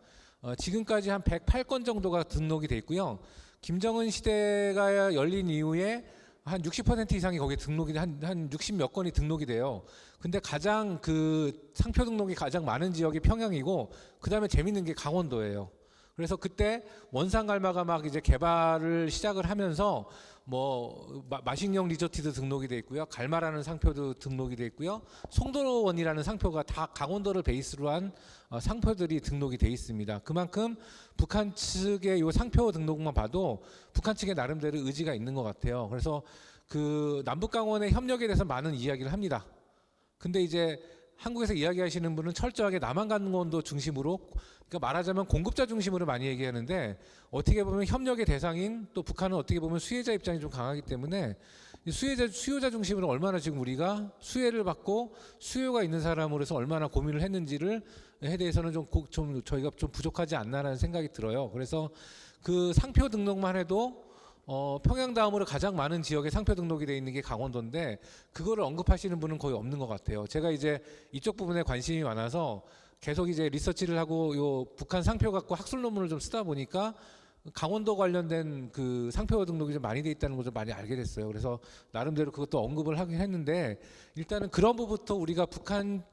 지금까지 한 108건 정도가 등록이 돼 있고요. 김정은 시대가 열린 이후에 한 60% 이상이 거기에 등록이 한 60 몇 건이 등록이 돼요. 근데 가장 그 상표 등록이 가장 많은 지역이 평양이고 그다음에 재밌는 게 강원도예요. 그래서 그때 원산갈마가 막 이제 개발을 시작을 하면서 뭐 마식령 리조트도 등록이 돼 있고요. 갈마라는 상표도 등록이 돼 있고요. 송도원이라는 상표가 다 강원도를 베이스로 한 상표들이 등록이 돼 있습니다. 그만큼 북한 측의 요 상표 등록만 봐도 북한 측의 나름대로 의지가 있는 것 같아요. 그래서 그 남북강원의 협력에 대해서 많은 이야기를 합니다. 근데 이제 한국에서 이야기하시는 분은 철저하게 남한강원도 중심으로, 그러니까 말하자면 공급자 중심으로 많이 얘기하는데 어떻게 보면 협력의 대상인 또 북한은 어떻게 보면 수혜자 입장이 좀 강하기 때문에 수요자 중심으로 얼마나 지금 우리가 수혜를 받고 수요가 있는 사람으로서 얼마나 고민을 했는지를 에 대해서는 좀 저희가 좀 부족하지 않나라는 생각이 들어요. 그래서 그 상표 등록만 해도 평양 다음으로 가장 많은 지역에 상표 등록이 돼 있는 게 강원도인데 그거를 언급하시는 분은 거의 없는 것 같아요. 제가 이제 이쪽 부분에 관심이 많아서 계속 이제 리서치를 하고 요 북한 상표 갖고 학술 논문을 좀 쓰다 보니까 강원도 관련된 그 상표 등록이 좀 많이 돼 있다는 걸 좀 많이 알게 됐어요. 그래서 나름대로 그것도 언급을 하긴 했는데 일단은 그런 부분부터 우리가 북한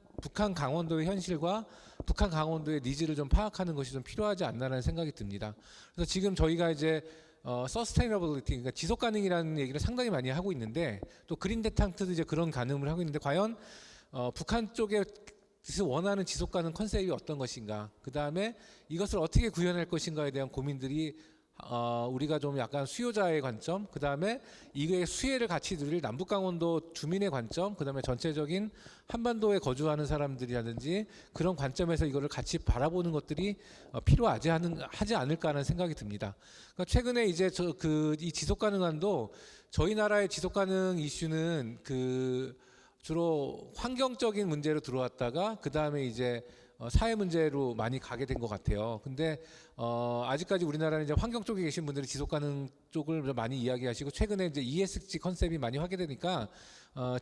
강원도의 현실과 북한 강원도의 니즈를 좀 파악하는 것이 좀 필요하지 않나라는 생각이 듭니다. 그래서 지금 저희가 이제 sustainability, 그러니까 지속 가능이라는 얘기를 상당히 많이 하고 있는데 또 그린 데탕트도 이제 그런 가늠을 하고 있는데 과연 북한 쪽에 원하는 지속 가능 컨셉이 어떤 것인가, 그 다음에 이것을 어떻게 구현할 것인가에 대한 고민들이 우리가 좀 약간 수요자의 관점, 그 다음에 이거의 수혜를 같이 누릴 남북강원도 주민의 관점, 그 다음에 전체적인 한반도에 거주하는 사람들이라든지 그런 관점에서 이거를 같이 바라보는 것들이 필요하지 않을까 하는 생각이 듭니다. 그러니까 최근에 이제 이 지속가능한도 저희 나라의 지속가능 이슈는 주로 환경적인 문제로 들어왔다가 그 다음에 이제 사회 문제로 많이 가게 된 것 같아요. 근데 아직까지 우리나라는 이제 환경 쪽에 계신 분들이 지속 가능 쪽을 많이 이야기하시고 최근에 이제 ESG 컨셉이 많이 확대되니까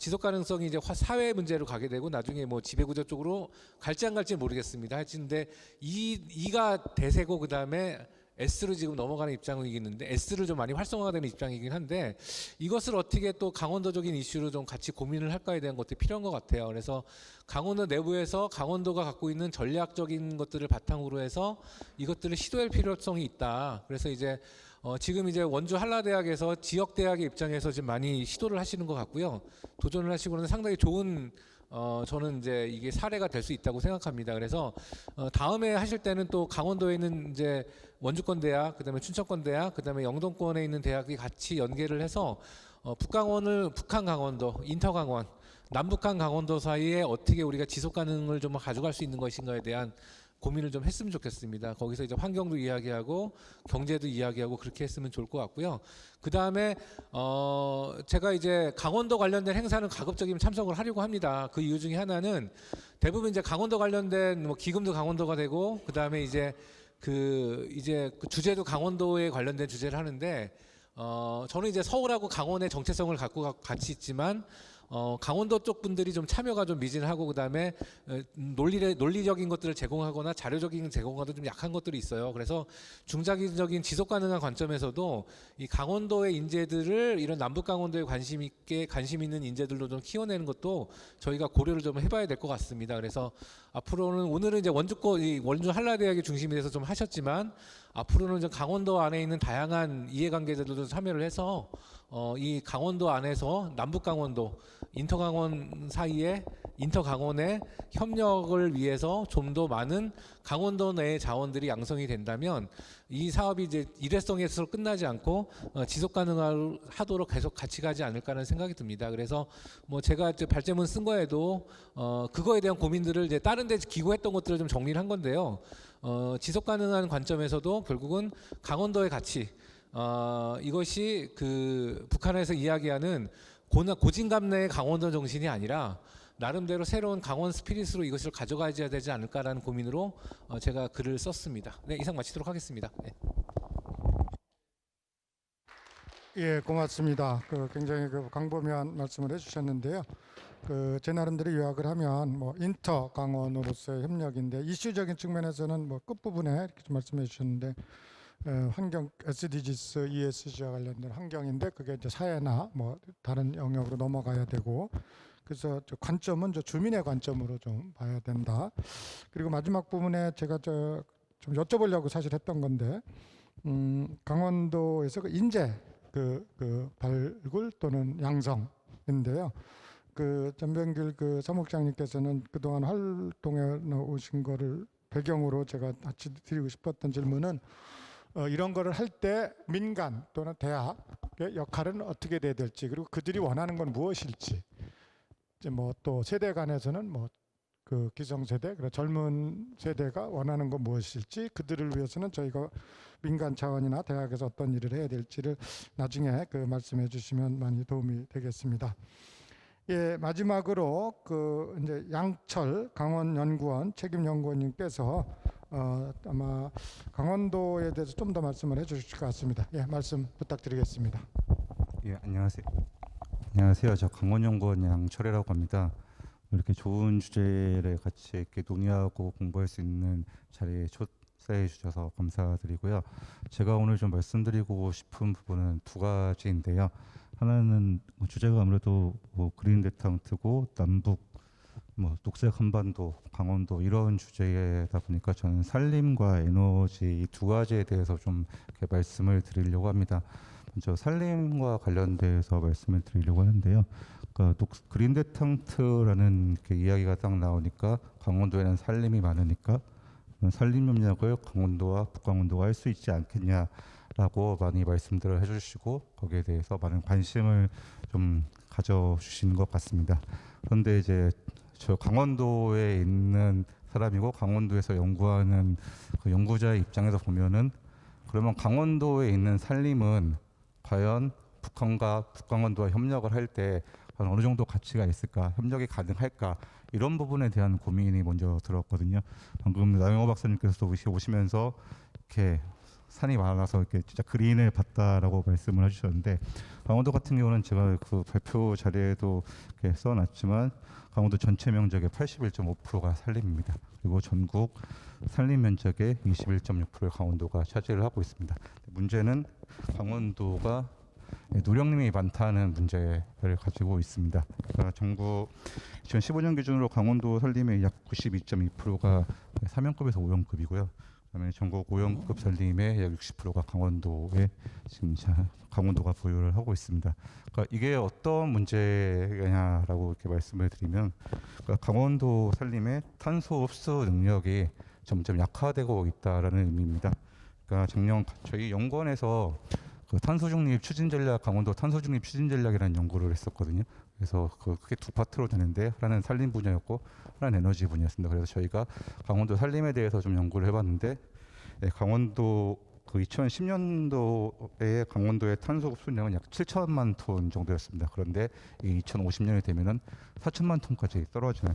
지속 가능성이 이제 사회 문제로 가게 되고 나중에 뭐 지배구조 쪽으로 갈지 안 갈지 모르겠습니다. 근데 E가 대세고 그 다음에 S로 지금 넘어가는 입장이긴 있는데 S를 좀 많이 활성화되는 입장이긴 한데 이것을 어떻게 또 강원도적인 이슈로 좀 같이 고민을 할까에 대한 것도 필요한 것 같아요. 그래서 강원도 내부에서 강원도가 갖고 있는 전략적인 것들을 바탕으로 해서 이것들을 시도할 필요성이 있다. 그래서 이제 지금 이제 원주 한라대학에서 지역대학의 입장에서 지금 많이 시도를 하시는 것 같고요. 도전을 하시고는 상당히 좋은 저는 이제 이게 사례가 될 수 있다고 생각합니다. 그래서 다음에 하실 때는 또 강원도에 있는 이제 원주권 대학, 그다음에 춘천권 대학, 그다음에 영동권에 있는 대학이 같이 연계를 해서 북한 강원도, 인터 강원, 남북한 강원도 사이에 어떻게 우리가 지속 가능을 좀 가져갈 수 있는 것인가에 대한 고민을 좀 했으면 좋겠습니다. 거기서 이제 환경도 이야기하고 경제도 이야기하고 그렇게 했으면 좋을 것 같고요. 그 다음에 제가 이제 강원도 관련된 행사는 가급적이면 참석을 하려고 합니다. 그 이유 중에 하나는 대부분 이제 강원도 관련된 뭐 기금도 강원도가 되고 그 다음에 이제 그 주제도 강원도에 관련된 주제를 하는데 저는 이제 서울하고 강원의 정체성을 갖고 같이 있지만 강원도 쪽 분들이 좀 참여가 좀 미진하고 그다음에 논리적인 것들을 제공하거나 자료적인 제공과도 좀 약한 것들이 있어요. 그래서 중장기적인 지속 가능한 관점에서도 이 강원도의 인재들을 이런 남북 강원도에 관심 있는 인재들로 좀 키워내는 것도 저희가 고려를 좀 해봐야 될 것 같습니다. 그래서 앞으로는 오늘은 이제 원주 한라대학의 중심이 돼서 좀 하셨지만 앞으로는 좀 강원도 안에 있는 다양한 이해관계자들도 참여를 해서 이 강원도 안에서 남북 강원도 인터 강원 사이에 인터 강원의 협력을 위해서 좀 더 많은 강원도 내의 자원들이 양성이 된다면 이 사업이 이제 일회성에서 끝나지 않고 지속 가능하도록 계속 같이 가지 않을까라는 생각이 듭니다. 그래서 뭐 제가 이제 발제문 쓴 거에도 그거에 대한 고민들을 이제 다른 데 기고했던 것들을 좀 정리를 한 건데요. 지속 가능한 관점에서도 결국은 강원도의 가치 이것이 그 북한에서 이야기하는 고진감래의 강원도 정신이 아니라 나름대로 새로운 강원 스피릿으로 이것을 가져가야 되지 않을까라는 고민으로 제가 글을 썼습니다. 네, 이상 마치도록 하겠습니다. 네. 예, 고맙습니다. 굉장히 광범위한 말씀을 해주셨는데요. 제 나름대로 요약을 하면 뭐 인터 강원으로서의 협력인데 이슈적인 측면에서는 뭐 끝부분에 이렇게 좀 말씀해 주셨는데 환경 SDGs, ESG와 관련된 환경인데 그게 이제 사회나 뭐 다른 영역으로 넘어가야 되고 그래서 관점은 주민의 관점으로 좀 봐야 된다. 그리고 마지막 부분에 제가 좀 여쭤보려고 사실 했던 건데 강원도에서 인재 발굴 또는 양성인데요. 전병길 사무국장님께서는 그동안 활동해 오신 거를 배경으로 제가 같이 드리고 싶었던 질문은 이런 거를 할 때 민간 또는 대학의 역할은 어떻게 돼야 될지 그리고 그들이 원하는 건 무엇일지 이제 뭐 또 세대 간에서는 뭐 기성세대 그리고 젊은 세대가 원하는 건 무엇일지 그들을 위해서는 저희가 민간 차원이나 대학에서 어떤 일을 해야 될지를 나중에 말씀해 주시면 많이 도움이 되겠습니다. 예, 마지막으로 이제 양철 강원연구원 책임연구원님께서 아마 강원도에 대해서 좀 더 말씀을 해주실 것 같습니다. 예, 말씀 부탁드리겠습니다. 예, 안녕하세요. 안녕하세요. 저 강원연구원 양철이라고 합니다. 이렇게 좋은 주제를 같이 이렇게 논의하고 공부할 수 있는 자리에 초대해 주셔서 감사드리고요. 제가 오늘 좀 말씀드리고 싶은 부분은 두 가지인데요. 하나는 주제가 아무래도 그린 데탕트고 남북 녹색 한반도, 강원도 이런 주제다 보니까 저는 산림과 에너지 이 두 가지에 대해서 좀 이렇게 말씀을 드리려고 합니다. 먼저 산림과 관련돼서 말씀을 드리려고 하는데요. 그러니까 그린 데탕트라는 이야기가 딱 나오니까 강원도에는 산림이 많으니까 산림 협력을 강원도와 북강원도가 할 수 있지 않겠냐라고 많이 말씀들을 해주시고 거기에 대해서 많은 관심을 좀 가져주신 것 같습니다. 그런데 이제 저 강원도에 있는 사람이고 강원도에서 연구하는 연구자의 입장에서 보면은 그러면 강원도에 있는 산림은 과연 북한과 북강원도와 협력을 할 때 어느 정도 가치가 있을까, 협력이 가능할까 이런 부분에 대한 고민이 먼저 들었거든요. 방금 나영호 박사님께서도 오시면서 이렇게 산이 많아서 이렇게 진짜 그린을 봤다라고 말씀을 해주셨는데 강원도 같은 경우는 제가 발표 자리에도 이렇게 써놨지만 강원도 전체 면적의 81.5%가 산림입니다. 그리고 전국 산림 면적의 21.6%를 강원도가 차지를 하고 있습니다. 문제는 강원도가 노령림이 많다는 문제를 가지고 있습니다. 그러니까 전국 2015년 기준으로 강원도 산림의 약 92.2%가 3연급에서 5연급이고요. 그다음에 전국 5연급 산림의 약 60%가 강원도에 지금 강원도가 보유를 하고 있습니다. 그러니까 이게 어떤 문제냐라고 이렇게 말씀을 드리면, 그러니까 강원도 산림의 탄소 흡수 능력이 점점 약화되고 있다라는 의미입니다. 그러니까 작년 저희 연구원에서 탄소 중립 추진 전략, 강원도 탄소 중립 추진 전략이라는 연구를 했었거든요. 그래서 그게 두 파트로 되는데 하나는 산림 분야였고 하나는 에너지 분야였습니다. 그래서 저희가 강원도 산림에 대해서 좀 연구를 해봤는데 강원도 2010년도에 강원도의 탄소 흡수량은 약 7천만 톤 정도였습니다. 그런데 2050년이 되면은 4천만 톤까지 떨어지는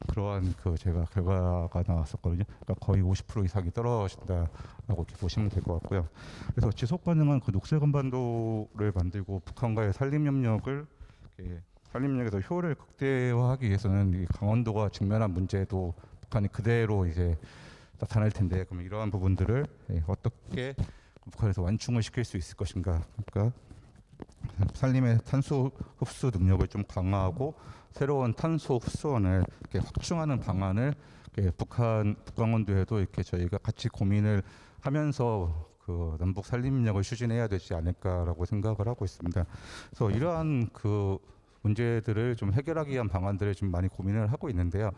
그러한 제가 결과가 나왔었거든요. 그러니까 거의 50% 이상이 떨어진다라고 이렇게 보시면 될 것 같고요. 그래서 지속 가능한 녹색 한반도를 만들고 북한과의 산림 협력을 산림력에서 효율을 극대화하기 위해서는 이 강원도가 직면한 문제도 북한이 그대로 이제 나타날 텐데, 그럼 이러한 부분들을 어떻게 북한에서 완충을 시킬 수 있을 것인가? 그러니까 산림의 탄소 흡수 능력을 좀 강화하고 새로운 탄소 흡수원을 이렇게 확충하는 방안을 이렇게 북강원도에도 이렇게 저희가 같이 고민을 하면서 그 남북 산림력을 추진해야 되지 않을까라고 생각을 하고 있습니다. 그래서 이러한 그 문제들을 좀 해결하기 위한 방안들을 좀 많이 고민을 하고 있는데요.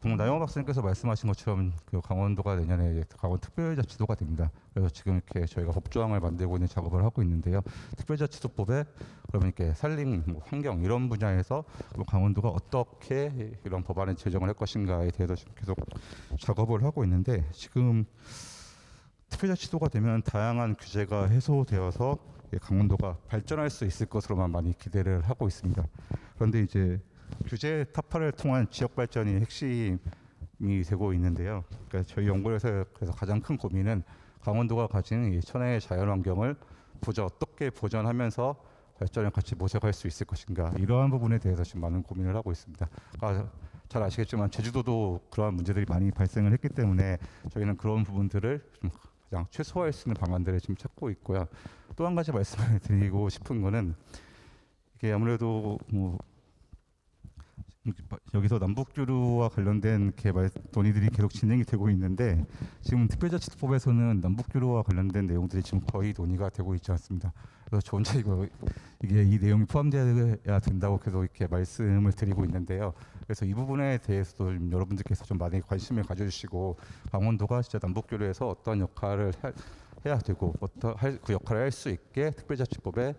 나영호 박사님께서 말씀하신 것처럼 그 강원도가 내년에 이제 강원 특별자치도가 됩니다. 그래서 지금 이렇게 저희가 법조항을 만들고 있는 작업을 하고 있는데요. 특별자치도법에 그러면 이렇게 산림, 뭐 환경 이런 분야에서 강원도가 어떻게 이런 법안을 제정을 할 것인가에 대해서 지금 계속 작업을 하고 있는데, 지금 특별자치도가 되면 다양한 규제가 해소되어서 강원도가 발전할 수 있을 것으로만 많이 기대를 하고 있습니다. 그런데 이제 규제 타파를 통한 지역 발전이 핵심이 되고 있는데요. 그러니까 저희 연구에서 그래서 가장 큰 고민은 강원도가 가진 이 천혜의 자연 환경을 어떻게 보존하면서 발전을 같이 모색할 수 있을 것인가, 이러한 부분에 대해서 지금 많은 고민을 하고 있습니다. 잘 아시겠지만 제주도도 그러한 문제들이 많이 발생을 했기 때문에 저희는 그런 부분들을 좀 가장 최소화할 수 있는 방안들을 지금 찾고 있고요. 또 한 가지 말씀을 드리고 싶은 거는, 이게 아무래도 뭐 여기서 남북교류와 관련된 개발 논의들이 계속 진행이 되고 있는데, 지금 특별자치도법에서는 남북교류와 관련된 내용들이 지금 거의 논의가 되고 있지 않습니다. 그래서 저 혼자 이게 이 내용이 포함되어야 된다고 계속 이렇게 말씀을 드리고 있는데요. 그래서 이 부분에 대해서도 좀 여러분들께서 좀 많이 관심을 가져주시고, 강원도가 진짜 남북교류에서 어떤 역할을 해야 되고 그 역할을 할 수 있게 특별자치법에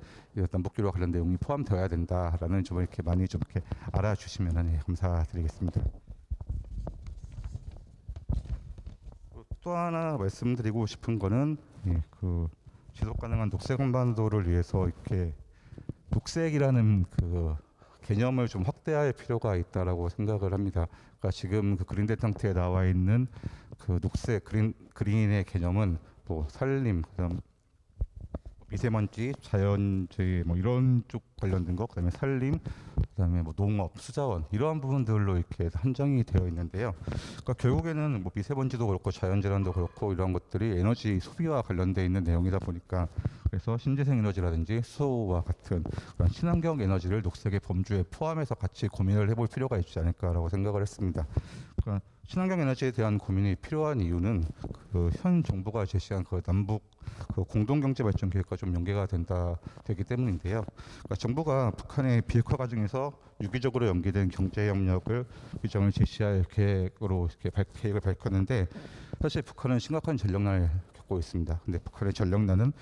남북교류와 관련 내용이 포함되어야 된다라는 점을 이렇게 많이 좀 이렇게 알아주시면 감사드리겠습니다. 또 하나 말씀드리고 싶은 거는, 그 지속 가능한 녹색 한반도를 위해서 이렇게 녹색이라는 그 개념을 좀 확대할 필요가 있다라고 생각을 합니다. 그러니까 지금 그 그린데 탕트에 나와 있는 그 녹색 그린의 개념은 뭐 산림, 그다음 미세먼지, 자연재해 뭐 이런 쪽 관련된 거, 그다음에 산림, 그다음에 뭐 농업, 수자원 이러한 부분들로 이렇게 한정이 되어 있는데요. 그러니까 결국에는 뭐 미세먼지도 그렇고 자연재난도 그렇고 이러한 것들이 에너지 소비와 관련돼 있는 내용이다 보니까, 그래서 신재생 에너지라든지 수소와 같은 그런 친환경 에너지를 녹색의 범주에 포함해서 같이 고민을 해볼 필요가 있지 않을까라고 생각을 했습니다. 그러니까 친환경 에너지에 대한 고민이 필요한 이유는 그 현 정부가 제시한 그 남북 그 공동경제 발전 계획과 좀 연계가 되기 때문인데요. 그러니까 정부가 북한의 비핵화 과정에서 유기적으로 연계된 경제 협력을 규정을 제시할 계획을 밝혔는데, 사실 북한은 심각한 전력난을 겪고 있습니다. 근데 북한의 전력난은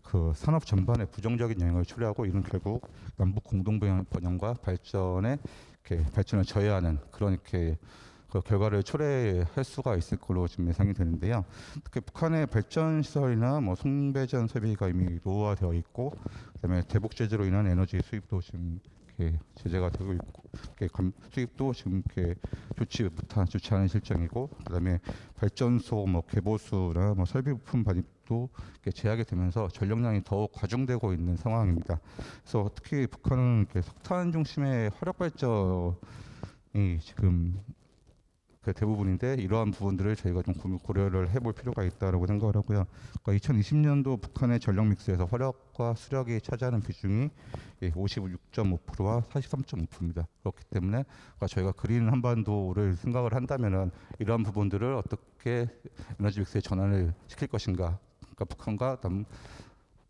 그 산업 전반에 부정적인 영향을 초래하고, 이는 결국 남북 공동 번영과 발전을 저해하는 그런 이렇게 그 결과를 초래할 수가 있을 걸로 지금 예상이 되는데요. 특히 북한의 발전 시설이나 뭐 송배전 설비가 이미 노후화되어 있고, 그다음에 대북 제재로 인한 에너지 수입도 지금 이렇게 제재가 되고 있고, 수입도 지금 이렇게 좋지 않은 실정이고, 그다음에 발전소 뭐 개보수나 뭐 설비 부품 반입도 이렇게 제약이 되면서 전력량이 더욱 과중되고 있는 상황입니다. 그래서 특히 북한은 이렇게 석탄 중심의 화력 발전이 지금 그 대부분인데, 이러한 부분들을 저희가 좀 고려를 해볼 필요가 있다라고 생각을 하고요. 그러니까 2020년도 북한의 전력 믹스에서 화력과 수력이 차지하는 비중이 56.5%와 43.5%입니다. 그렇기 때문에 그러니까 저희가 그린 한반도를 생각을 한다면은 이러한 부분들을 어떻게 에너지 믹스의 전환을 시킬 것인가, 그러니까 북한과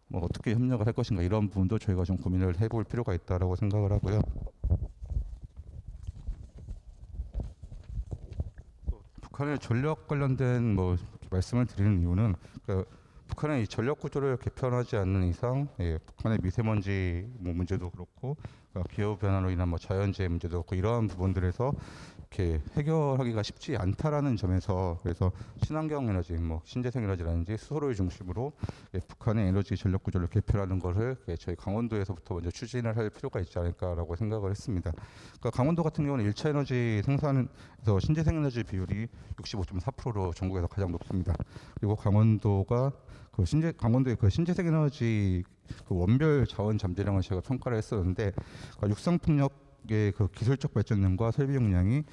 뭐 어떻게 협력을 할 것인가, 이런 부분도 저희가 좀 고민을 해볼 필요가 있다라고 생각을 하고요. 북한의 전력 관련된 뭐 말씀을 드리는 이유는, 북한의 이 전력 구조를 개편하지 않는 이상 북한의 미세먼지 뭐 문제도 그렇고, 기후 변화로 인한 뭐 자연재해 문제도 그렇고, 이러한 부분들에서 이렇게 해결하기가 쉽지 않다라는 점에서, 그래서 친환경 에너지, 뭐 신재생 에너지라든지 수소를 중심으로 북한의 에너지 전력 구조를 개편하는 것을 저희 강원도에서부터 먼저 추진을 할 필요가 있지 않을까라고 생각을 했습니다. 그러니까 강원도 같은 경우는 1차 에너지 생산에서 신재생 에너지 비율이 65.4%로 전국에서 가장 높습니다. 그리고 강원도가 그 강원도의 그 신재생 에너지 그 원별 자원 잠재량을 제가 평가를 했었는데 육상 풍력의 그 기술적 발전량과 설비 용량이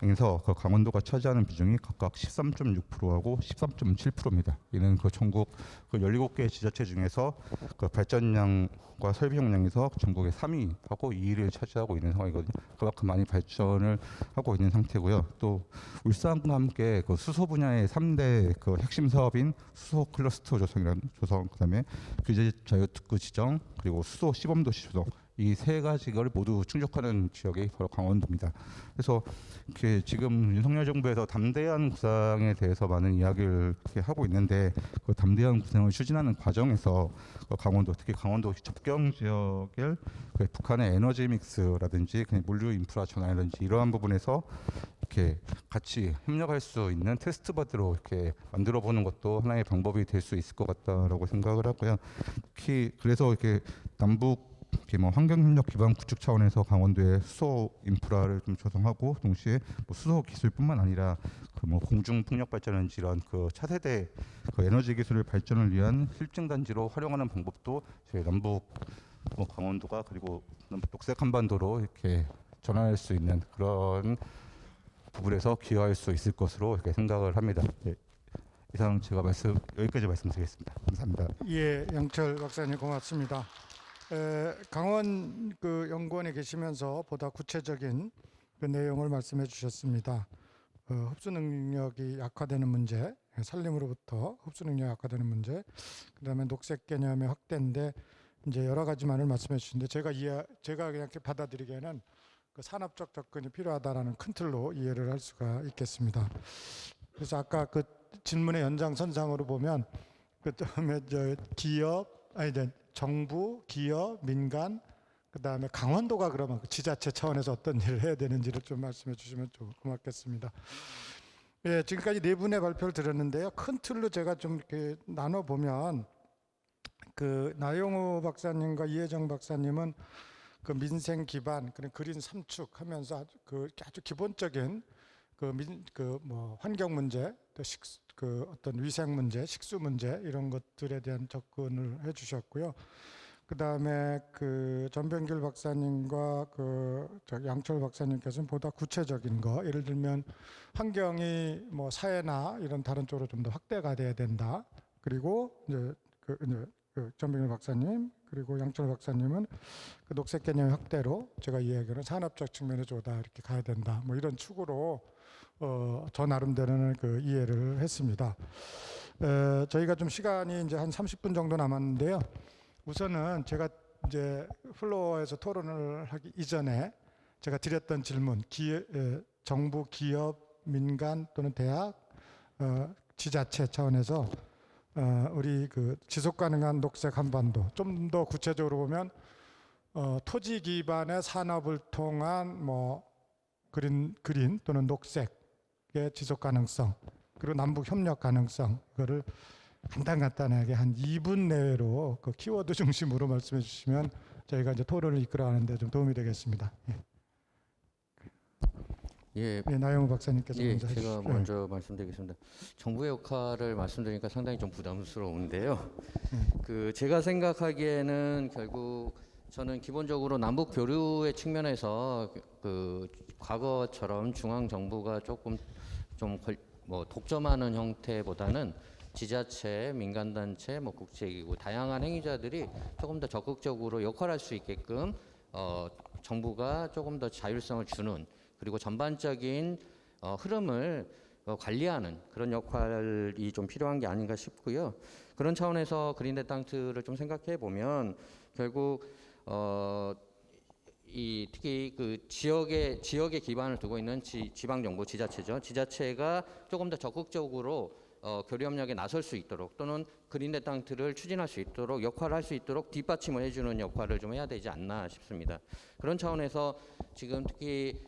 에서 그 강원도가 차지하는 비중이 각각 13.6%하고 13.7%입니다. 이는 그 전국 그 17개 지자체 중에서 그 발전량과 설비 용량에서 전국의 3위하고 2위를 차지하고 있는 상황이거든요. 그만큼 많이 발전을 하고 있는 상태고요. 또 울산과 함께 그 수소 분야의 3대 그 핵심 사업인 수소 클러스터 조성, 그다음에 규제 자유특구 지정, 그리고 수소 시범도시 조성, 이 세 가지를 모두 충족하는 지역이 바로 강원도입니다. 그래서 이렇게 지금 윤석열 정부에서 담대한 구상에 대해서 많은 이야기를 이렇게 하고 있는데 그 담대한 구상을 추진하는 과정에서 그 강원도, 특히 강원도 접경 지역을 그 북한의 에너지 믹스라든지 그냥 물류 인프라 전환이라든지 이러한 부분에서 이렇게 같이 협력할 수 있는 테스트 버드로 이렇게 만들어 보는 것도 하나의 방법이 될 수 있을 것 같다라고 생각을 하고요. 특히 그래서 이렇게 남북 이렇게 뭐 환경협력 기반 구축 차원에서 강원도의 수소 인프라를 좀 조성하고 동시에 뭐 수소 기술뿐만 아니라 그 뭐 공중 풍력 발전이라든지 이런 그 차세대 그 에너지 기술의 발전을 위한 실증 단지로 활용하는 방법도 저희 남북 뭐 강원도가 그리고 녹색 한반도로 이렇게 전환할 수 있는 그런 부분에서 기여할 수 있을 것으로 이렇게 생각을 합니다. 네. 이상 제가 여기까지 말씀드리겠습니다. 감사합니다. 예, 양철 박사님 고맙습니다. 강원 그 연구원에 계시면서 보다 구체적인 그 내용을 말씀해 주셨습니다. 흡수 능력이 약화되는 문제, 산림으로부터 흡수 능력이 약화되는 문제, 그다음에 녹색 개념의 확대인데 이제 여러 가지만을 말씀해 주시는데 제가 그냥 이렇게 받아들이기에는 그 산업적 접근이 필요하다라는 큰 틀로 이해를 할 수가 있겠습니다. 그래서 아까 그 질문의 연장선상으로 보면 그 다음에 정부, 기업, 민간, 그 다음에 강원도가 그러면 그 지자체 차원에서 어떤 일을 해야 되는지를 좀 말씀해 주시면 좀 고맙겠습니다. 예, 지금까지 네 분의 발표를 들었는데요. 큰 틀로 제가 좀 이렇게 나눠 보면 그 나영호 박사님과 이혜정 박사님은 그 민생 기반 그런 그린 삼축하면서 아주 기본적인 뭐 환경 문제, 또 그 어떤 위생 문제, 식수 문제 이런 것들에 대한 접근을 해주셨고요. 그 다음에 그 전병길 박사님과 양철 박사님께서는 보다 구체적인 거, 예를 들면 환경이 뭐 사회나 이런 다른 쪽으로 좀 더 확대가 돼야 된다. 그리고 이제 그 전병길 박사님 그리고 양철 박사님은 그 녹색 개념 확대로 제가 이야기하는 산업적 측면에 조다 이렇게 가야 된다. 뭐 이런 축으로 저 나름대로는 그 이해를 했습니다. 저희가 좀 시간이 이제 한 30분 정도 남았는데요. 우선은 제가 이제 플로어에서 토론을 하기 이전에 제가 드렸던 질문, 정부, 기업, 민간 또는 대학, 지자체 차원에서 우리 그 지속 가능한 녹색 한반도, 좀 더 구체적으로 보면 토지 기반의 산업을 통한 뭐 그린 또는 녹색의 지속 가능성, 그리고 남북 협력 가능성, 이거를 간단하게 한 2분 내외로 그 키워드 중심으로 말씀해 주시면 저희가 이제 토론을 이끌어가는데 좀 도움이 되겠습니다. 예, 나영호 박사님께서 예, 먼저 제가 해주시죠. 먼저 말씀드리겠습니다. 정부의 역할을 말씀드리니까 상당히 좀 부담스러운데요. 그 제가 생각하기에는 결국 저는 기본적으로 남북 교류의 측면에서 그 과거처럼 중앙 정부가 조금 뭐 독점하는 형태보다는 지자체, 민간단체, 뭐 국제기구 다양한 행위자들이 조금 더 적극적으로 역할할 수 있게끔 정부가 조금 더 자율성을 주는, 그리고 전반적인 흐름을 관리하는 그런 역할이 좀 필요한 게 아닌가 싶고요. 그런 차원에서 그린데 땅트를 좀 생각해 보면 결국 특히 그 지역에 기반을 두고 있는 지방 정부 지자체죠. 지자체가 조금 더 적극적으로 교류 협력에 나설 수 있도록, 또는 그린데 땅트를 추진할 수 있도록, 역할을 할 수 있도록 뒷받침을 해주는 역할을 좀 해야 되지 않나 싶습니다. 그런 차원에서 지금 특히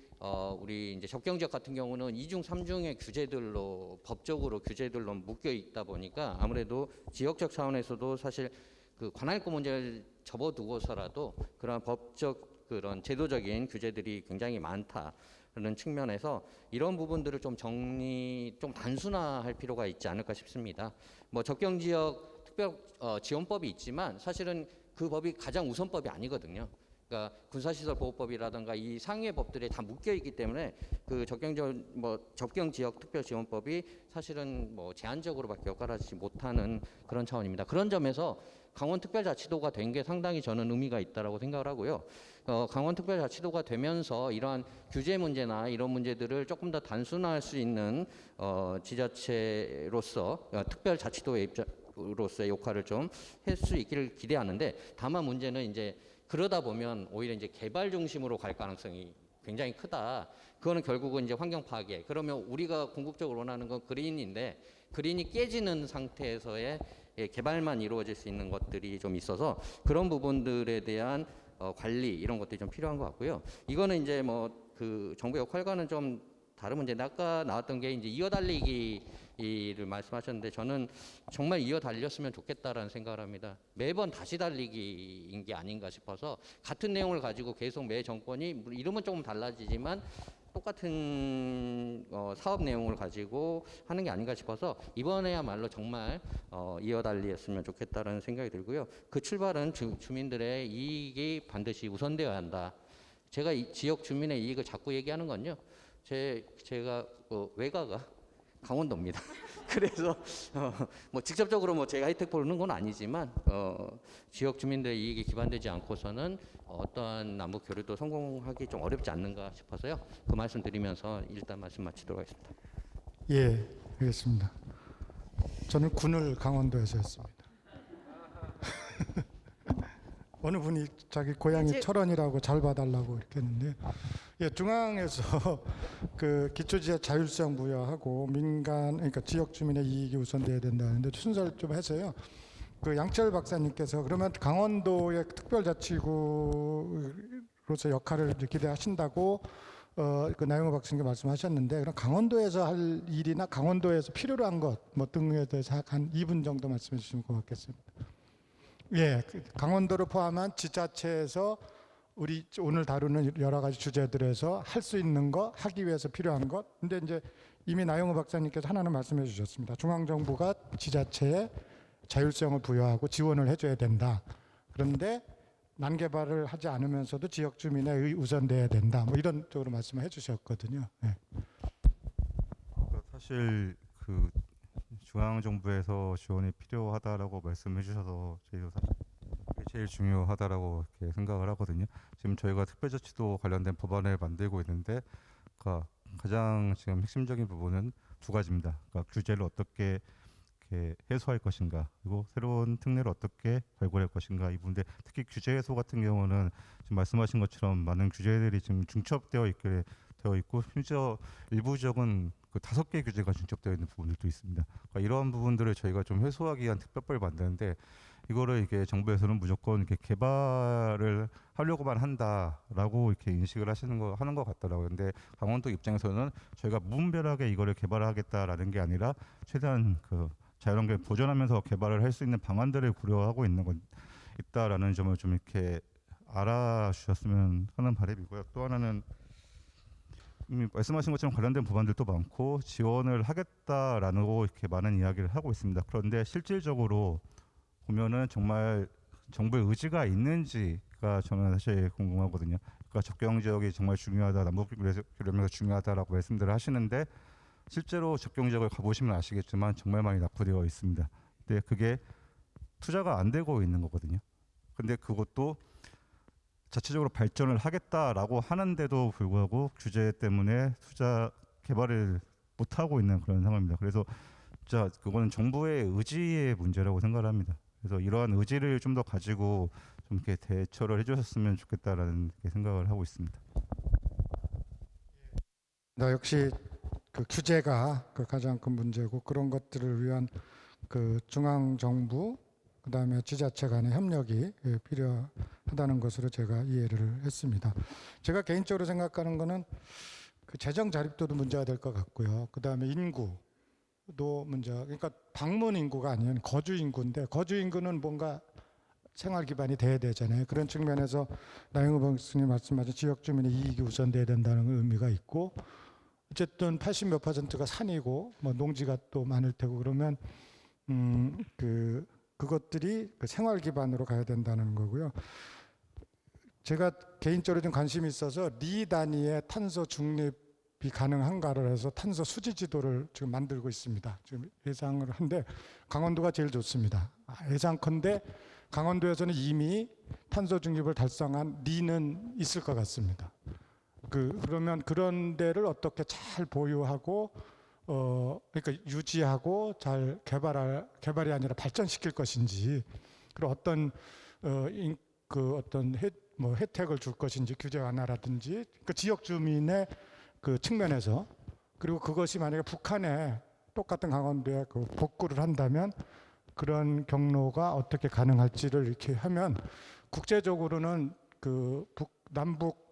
우리 이제 접경 지역 같은 경우는 2중, 3중의 규제들로, 법적으로 규제들로 묶여 있다 보니까 아무래도 지역적 차원에서도 사실 그 관할구 문제를 접어두고서라도 그런 법적 그런 제도적인 규제들이 굉장히 많다는 측면에서 이런 부분들을 좀 단순화할 필요가 있지 않을까 싶습니다. 뭐 접경 지역 특별 지원법이 있지만 사실은 그 법이 가장 우선법이 아니거든요. 그러니까 군사시설보호법이라든가 이 상위의 법들이 다 묶여 있기 때문에 그 접경지역 특별지원법이 사실은 뭐 제한적으로밖에 역할을 하지 못하는 그런 차원입니다. 그런 점에서 강원특별자치도가 된 게 상당히 저는 의미가 있다라고 생각을 하고요. 강원특별자치도가 되면서 이러한 규제 문제나 이런 문제들을 조금 더 단순화할 수 있는 지자체로서 특별자치도의 입장으로서의 역할을 좀 할 수 있기를 기대하는데, 다만 문제는 이제 그러다 보면 오히려 이제 개발 중심으로 갈 가능성이 굉장히 크다. 그거는 결국은 이제 환경 파괴. 그러면 우리가 궁극적으로 원하는 건 그린인데 그린이 깨지는 상태에서의 개발만 이루어질 수 있는 것들이 좀 있어서 그런 부분들에 대한 관리 이런 것들이 좀 필요한 것 같고요. 이거는 이제 뭐 그 정부 역할과는 좀 다른 문제인데, 아까 나왔던 게 이제 이어달리기를 말씀하셨는데 저는 정말 이어달렸으면 좋겠다라는 생각을 합니다. 매번 다시 달리기인 게 아닌가 싶어서, 같은 내용을 가지고 계속 매 정권이 이름은 조금 달라지지만 똑같은 사업 내용을 가지고 하는 게 아닌가 싶어서 이번에야말로 정말 이어달리했으면 좋겠다라는 생각이 들고요. 그 출발은 주민들의 이익이 반드시 우선되어야 한다. 제가 이 지역 주민의 이익을 자꾸 얘기하는 건요, 제가 외가가 강원도입니다. 그래서 뭐 직접적으로 뭐 제가 혜택 보는 건 아니지만 지역 주민들의 이익이 기반되지 않고서는 어떠한 남북 교류도 성공하기 좀 어렵지 않는가 싶어서요. 그 말씀 드리면서 일단 말씀 마치도록 하겠습니다. 예, 알겠습니다. 저는 군을 강원도에서 했습니다. 어느 분이 자기 고향이 철원이라고 잘 봐달라고 이렇게 했는데, 예, 중앙에서 그 기초지역 자율성 부여하고 민간, 그러니까 지역 주민의 이익이 우선돼야 된다는데 순서를 좀 해서요. 그 양철 박사님께서 그러면 강원도의 특별자치구로서 역할을 이제 기대하신다고 그 나영호 박사님께 말씀하셨는데, 그럼 강원도에서 할 일이나 강원도에서 필요로 한 것 뭐 등에 대해서 한 2분 정도 말씀해 주시면 고맙겠습니다. 예, 강원도를 포함한 지자체에서 우리 오늘 다루는 여러 가지 주제들에서 할 수 있는 거, 하기 위해서 필요한 것. 근데 이제 이미 나영호 박사님께서 하나는 말씀해 주셨습니다. 중앙정부가 지자체에 자율성을 부여하고 지원을 해줘야 된다. 그런데 난개발을 하지 않으면서도 지역 주민의 우선돼야 된다. 뭐 이런 쪽으로 말씀을 해주셨거든요. 네. 사실 그 중앙정부에서 지원이 필요하다라고 말씀해 주셔서 저희도 사실 그게 제일 중요하다라고 이렇게 생각을 하거든요. 지금 저희가 특별자치도 관련된 법안을 만들고 있는데, 그러니까 가장 지금 핵심적인 부분은 두 가지입니다. 그러니까 규제를 어떻게 이렇게 해소할 것인가, 그리고 새로운 특례를 어떻게 발굴할 것인가, 이 부분인데, 특히 규제 해소 같은 경우는 지금 말씀하신 것처럼 많은 규제들이 지금 중첩되어 있고 심지어 일부 지역은 그 5개 규제가 중첩되어 있는 부분들도 있습니다. 그러니까 이러한 부분들을 저희가 좀 해소하기 위한 특별법을 만드는데, 이거를 이게 정부에서는 무조건 이렇게 개발을 하려고만 한다라고 이렇게 인식을 하는 것 같더라고요. 근데 강원도 입장에서는 저희가 무분별하게 이거를 개발하겠다라는 게 아니라 최대한 그 자연환경을 보존하면서 개발을 할 수 있는 방안들을 고려하고 있다라는 점을 좀 이렇게 알아주셨으면 하는 바람이고요. 또 하나는 말씀하신 것처럼 관련된 법안들도 많고 지원을 하겠다라고 이렇게 많은 이야기를 하고 있습니다. 그런데 실질적으로 보면은 정말 정부의 의지가 있는지가 저는 사실 궁금하거든요. 그러니까 접경 지역이 정말 중요하다, 남북 교류가 중요하다라고 말씀들을 하시는데, 실제로 접경 지역을 가보시면 아시겠지만 정말 많이 낙후되어 있습니다. 근데 그게 투자가 안 되고 있는 거거든요. 근데 그것도 자체적으로 발전을 하겠다라고 하는데도 불구하고 규제 때문에 투자 개발을 못 하고 있는 그런 상황입니다. 그래서 진짜 그거는 정부의 의지의 문제라고 생각을 합니다. 그래서 이러한 의지를 좀 더 가지고 좀 이렇게 대처를 해주셨으면 좋겠다라는 생각을 하고 있습니다. 역시 그 규제가 그 가장 큰 문제고, 그런 것들을 위한 그 중앙 정부 그다음에 지자체 간의 협력이 필요하다는 것으로 제가 이해를 했습니다. 제가 개인적으로 생각하는 거는 그 재정 자립도도 문제가 될 것 같고요. 그다음에 인구도 문제가, 그러니까 방문 인구가 아니면 거주 인구인데, 거주 인구는 뭔가 생활 기반이 돼야 되잖아요. 그런 측면에서 나영호 박사님 말씀하신 지역 주민의 이익이 우선돼야 된다는 의미가 있고, 어쨌든 80몇%가 산이고 뭐 농지가 또 많을 테고, 그러면 그 그것들이 그 생활 기반으로 가야 된다는 거고요. 제가 개인적으로 좀 관심이 있어서 리 단위의 탄소 중립이 가능한가를 해서 탄소 수지 지도를 지금 만들고 있습니다. 지금 예상을 한데 강원도가 제일 좋습니다. 예상컨대 강원도에서는 이미 탄소 중립을 달성한 리는 있을 것 같습니다. 그러면 그런 데를 어떻게 잘 보유하고 그러니까 유지하고 잘 개발이 아니라 발전시킬 것인지, 그리고 어떤 어떤 혜택을 줄 것인지, 규제 완화라든지 그 지역 주민의 그 측면에서, 그리고 그것이 만약에 북한에 똑같은 강원도에 그 복구를 한다면 그런 경로가 어떻게 가능할지를 이렇게 하면 국제적으로는 그 남북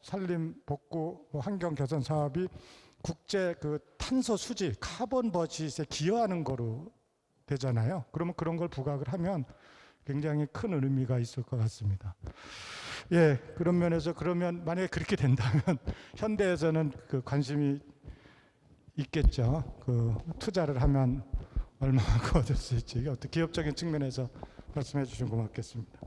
산림 복구 환경 개선 사업이 국제 그 탄소 수지 카본 버짓에 기여하는 거로 되잖아요. 그러면 그런 걸 부각을 하면 굉장히 큰 의미가 있을 것 같습니다. 예, 그런 면에서 그러면 만약에 그렇게 된다면 현대에서는 그 관심이 있겠죠. 그 투자를 하면 얼마나 얻을 수 있지. 어떤 기업적인 측면에서 말씀해 주시면 고맙겠습니다.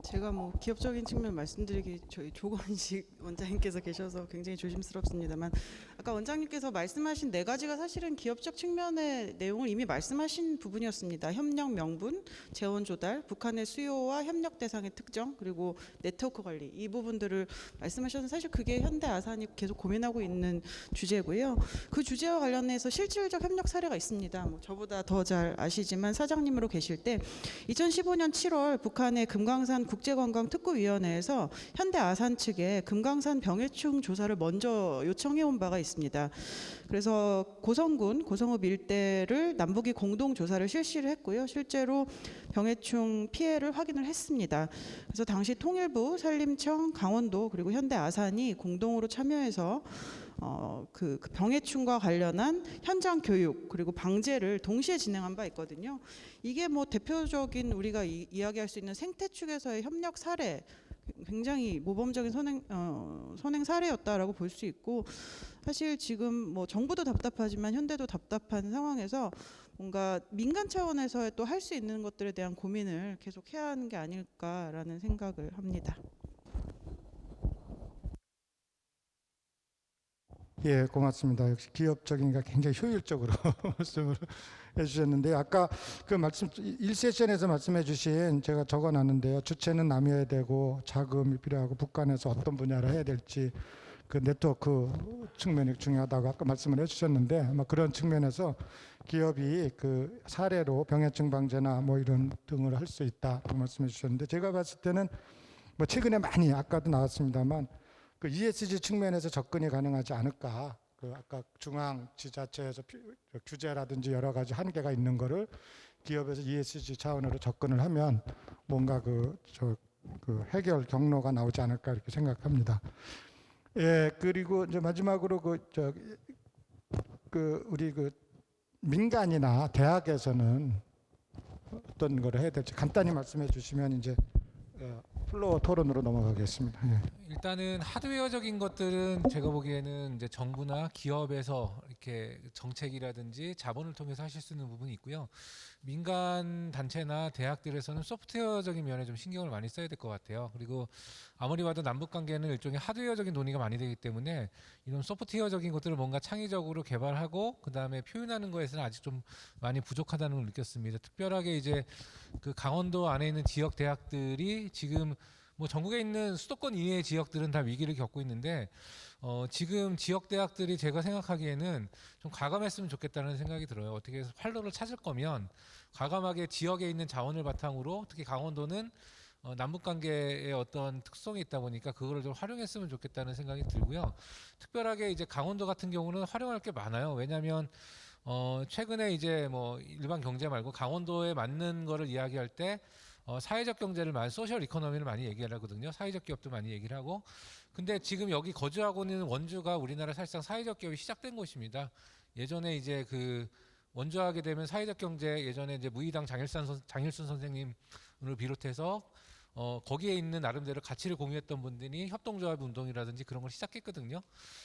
제가 뭐 기업적인 측면 말씀드리기 저희 조건식 원장님께서 계셔서 굉장히 조심스럽습니다만, 아까 원장님께서 말씀하신 네 가지가 사실은 기업적 측면의 내용을 이미 말씀하신 부분이었습니다. 협력 명분, 재원 조달, 북한의 수요와 협력 대상의 특정, 그리고 네트워크 관리, 이 부분들을 말씀하셔서 사실 그게 현대 아산이 계속 고민하고 있는 주제고요. 그 주제와 관련해서 실질적 협력 사례가 있습니다. 뭐 저보다 더 잘 아시지만 사장님으로 계실 때 2015년 7월 북한의 금강산 국제관광특구위원회에서 현대 아산 측에 금강산 병해충 조사를 먼저 요청해 온 바가 있습니다. 그래서 고성군, 고성읍 일대를 남북이 공동 조사를 실시를 했고요. 실제로 병해충 피해를 확인을 했습니다. 그래서 당시 통일부, 산림청, 강원도 그리고 현대 아산이 공동으로 참여해서 그 병해충과 관련한 현장 교육 그리고 방제를 동시에 진행한 바 있거든요. 이게 뭐 대표적인 우리가 이야기할 수 있는 생태 축에서의 협력 사례, 굉장히 모범적인 선행 사례였다라고 볼 수 있고, 사실 지금 뭐 정부도 답답하지만 현대도 답답한 상황에서 뭔가 민간 차원에서 또 할 수 있는 것들에 대한 고민을 계속 해야 하는 게 아닐까라는 생각을 합니다. 예, 고맙습니다. 역시 기업적인가 굉장히 효율적으로 말씀을 해주셨는데, 아까 그 말씀 1세션에서 말씀해주신 제가 적어놨는데요. 주체는 나뉘어야 되고 자금이 필요하고 북한에서 어떤 분야를 해야 될지 그 네트워크 측면이 중요하다고 아까 말씀을 해주셨는데, 아마 그런 측면에서 기업이 그 사례로 병해충 방제나 뭐 이런 등을 할 수 있다 그 말씀해 주셨는데, 제가 봤을 때는 뭐 최근에 많이 아까도 나왔습니다만 그 ESG 측면에서 접근이 가능하지 않을까. 그 아까 중앙 지자체에서 규제라든지 여러 가지 한계가 있는 거를 기업에서 ESG 차원으로 접근을 하면 뭔가 그 해결 경로가 나오지 않을까 이렇게 생각합니다. 예, 그리고 이제 마지막으로 우리 민간이나 대학에서는 어떤 걸 해야 될지 간단히 말씀해 주시면 이제 플로어 토론으로 넘어가겠습니다. 예. 일단은 하드웨어적인 것들은 제가 보기에는 이제 정부나 기업에서 이렇게 정책이라든지 자본을 통해서 하실 수 있는 부분이 있고요. 민간 단체나 대학들에서는 소프트웨어적인 면에 좀 신경을 많이 써야 될 것 같아요. 그리고 아무리 봐도 남북 관계는 일종의 하드웨어적인 논의가 많이 되기 때문에 이런 소프트웨어적인 것들을 뭔가 창의적으로 개발하고 그 다음에 표현하는 거에서는 아직 좀 많이 부족하다는 걸 느꼈습니다. 특별하게 이제 그 강원도 안에 있는 지역 대학들이 지금 뭐 전국에 있는 수도권 이외의 지역들은 다 위기를 겪고 있는데 지금 지역 대학들이 제가 생각하기에는 좀 과감했으면 좋겠다는 생각이 들어요. 어떻게 해서 활로를 찾을 거면 과감하게 지역에 있는 자원을 바탕으로, 특히 강원도는 남북 관계의 어떤 특성이 있다 보니까 그거를 좀 활용했으면 좋겠다는 생각이 들고요. 특별하게 이제 강원도 같은 경우는 활용할 게 많아요. 왜냐하면 최근에 이제 뭐 일반 경제 말고 강원도에 맞는 거를 이야기할 때 사회적 경제를 소셜 이코노미를 많이 얘기를 하거든요. 사회적 기업도 많이 얘기를 하고. 근데 지금 여기 거주하고 있는 원주가 우리나라 사실상 사회적 기업이 시작된 곳입니다. 예전에 이제 그 원주하게 되면 사회적 경제, 예전에 이제 무의당 장일순 선생님을 비롯해서 거기에 있는 나름대로 가치를 공유했던 분들이 협동조합 운동이라든지 그런 걸 시작했거든요.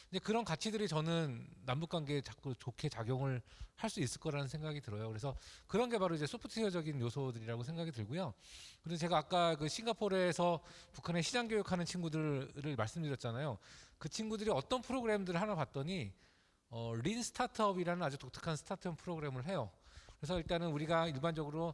근데 그런 가치들이 저는 남북관계에 자꾸 좋게 작용을 할 수 있을 거라는 생각이 들어요. 그래서 그런 게 바로 이제 소프트웨어적인 요소들이라고 생각이 들고요. 그리고 제가 아까 그 싱가포르에서 북한에 시장 교육하는 친구들을 말씀드렸잖아요. 그 친구들이 어떤 프로그램들을 하나 봤더니 린 스타트업이라는 아주 독특한 스타트업 프로그램을 해요. 그래서 일단은 우리가 일반적으로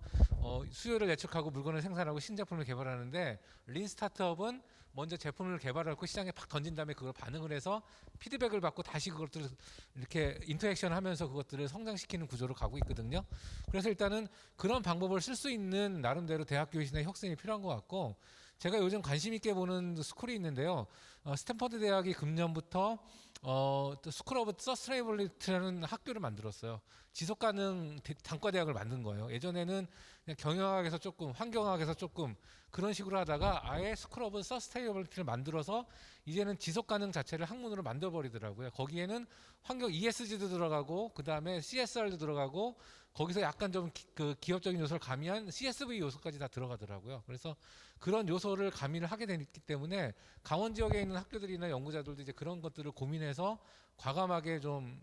수요를 예측하고 물건을 생산하고 신제품을 개발하는데 린 스타트업은 먼저 제품을 개발하고 시장에 팍 던진 다음에 그걸 반응을 해서 피드백을 받고 다시 그것들을 이렇게 인터액션하면서 그것들을 성장시키는 구조로 가고 있거든요. 그래서 일단은 그런 방법을 쓸 수 있는 나름대로 대학 교육이나 혁신이 필요한 것 같고, 제가 요즘 관심 있게 보는 스쿨이 있는데요. 스탠퍼드 대학이 금년부터 또 스쿨 오브 서스테이너빌리티라는 학교를 만들었어요. 지속가능 단과대학을 만든 거예요. 예전에는 그냥 경영학에서 조금, 환경학에서 조금 그런 식으로 하다가 아예 스쿨 오브 서스테이너빌리티를 만들어서 이제는 지속가능 자체를 학문으로 만들어버리더라고요. 거기에는 환경 ESG도 들어가고 그 다음에 CSR도 들어가고 거기서 약간 좀 그 기업적인 요소를 가미한 CSV 요소까지 다 들어가더라고요. 그래서 그런 요소를 가미를 하게 됐기 때문에 강원 지역에 있는 학교들이나 연구자들도 이제 그런 것들을 고민해서 과감하게 좀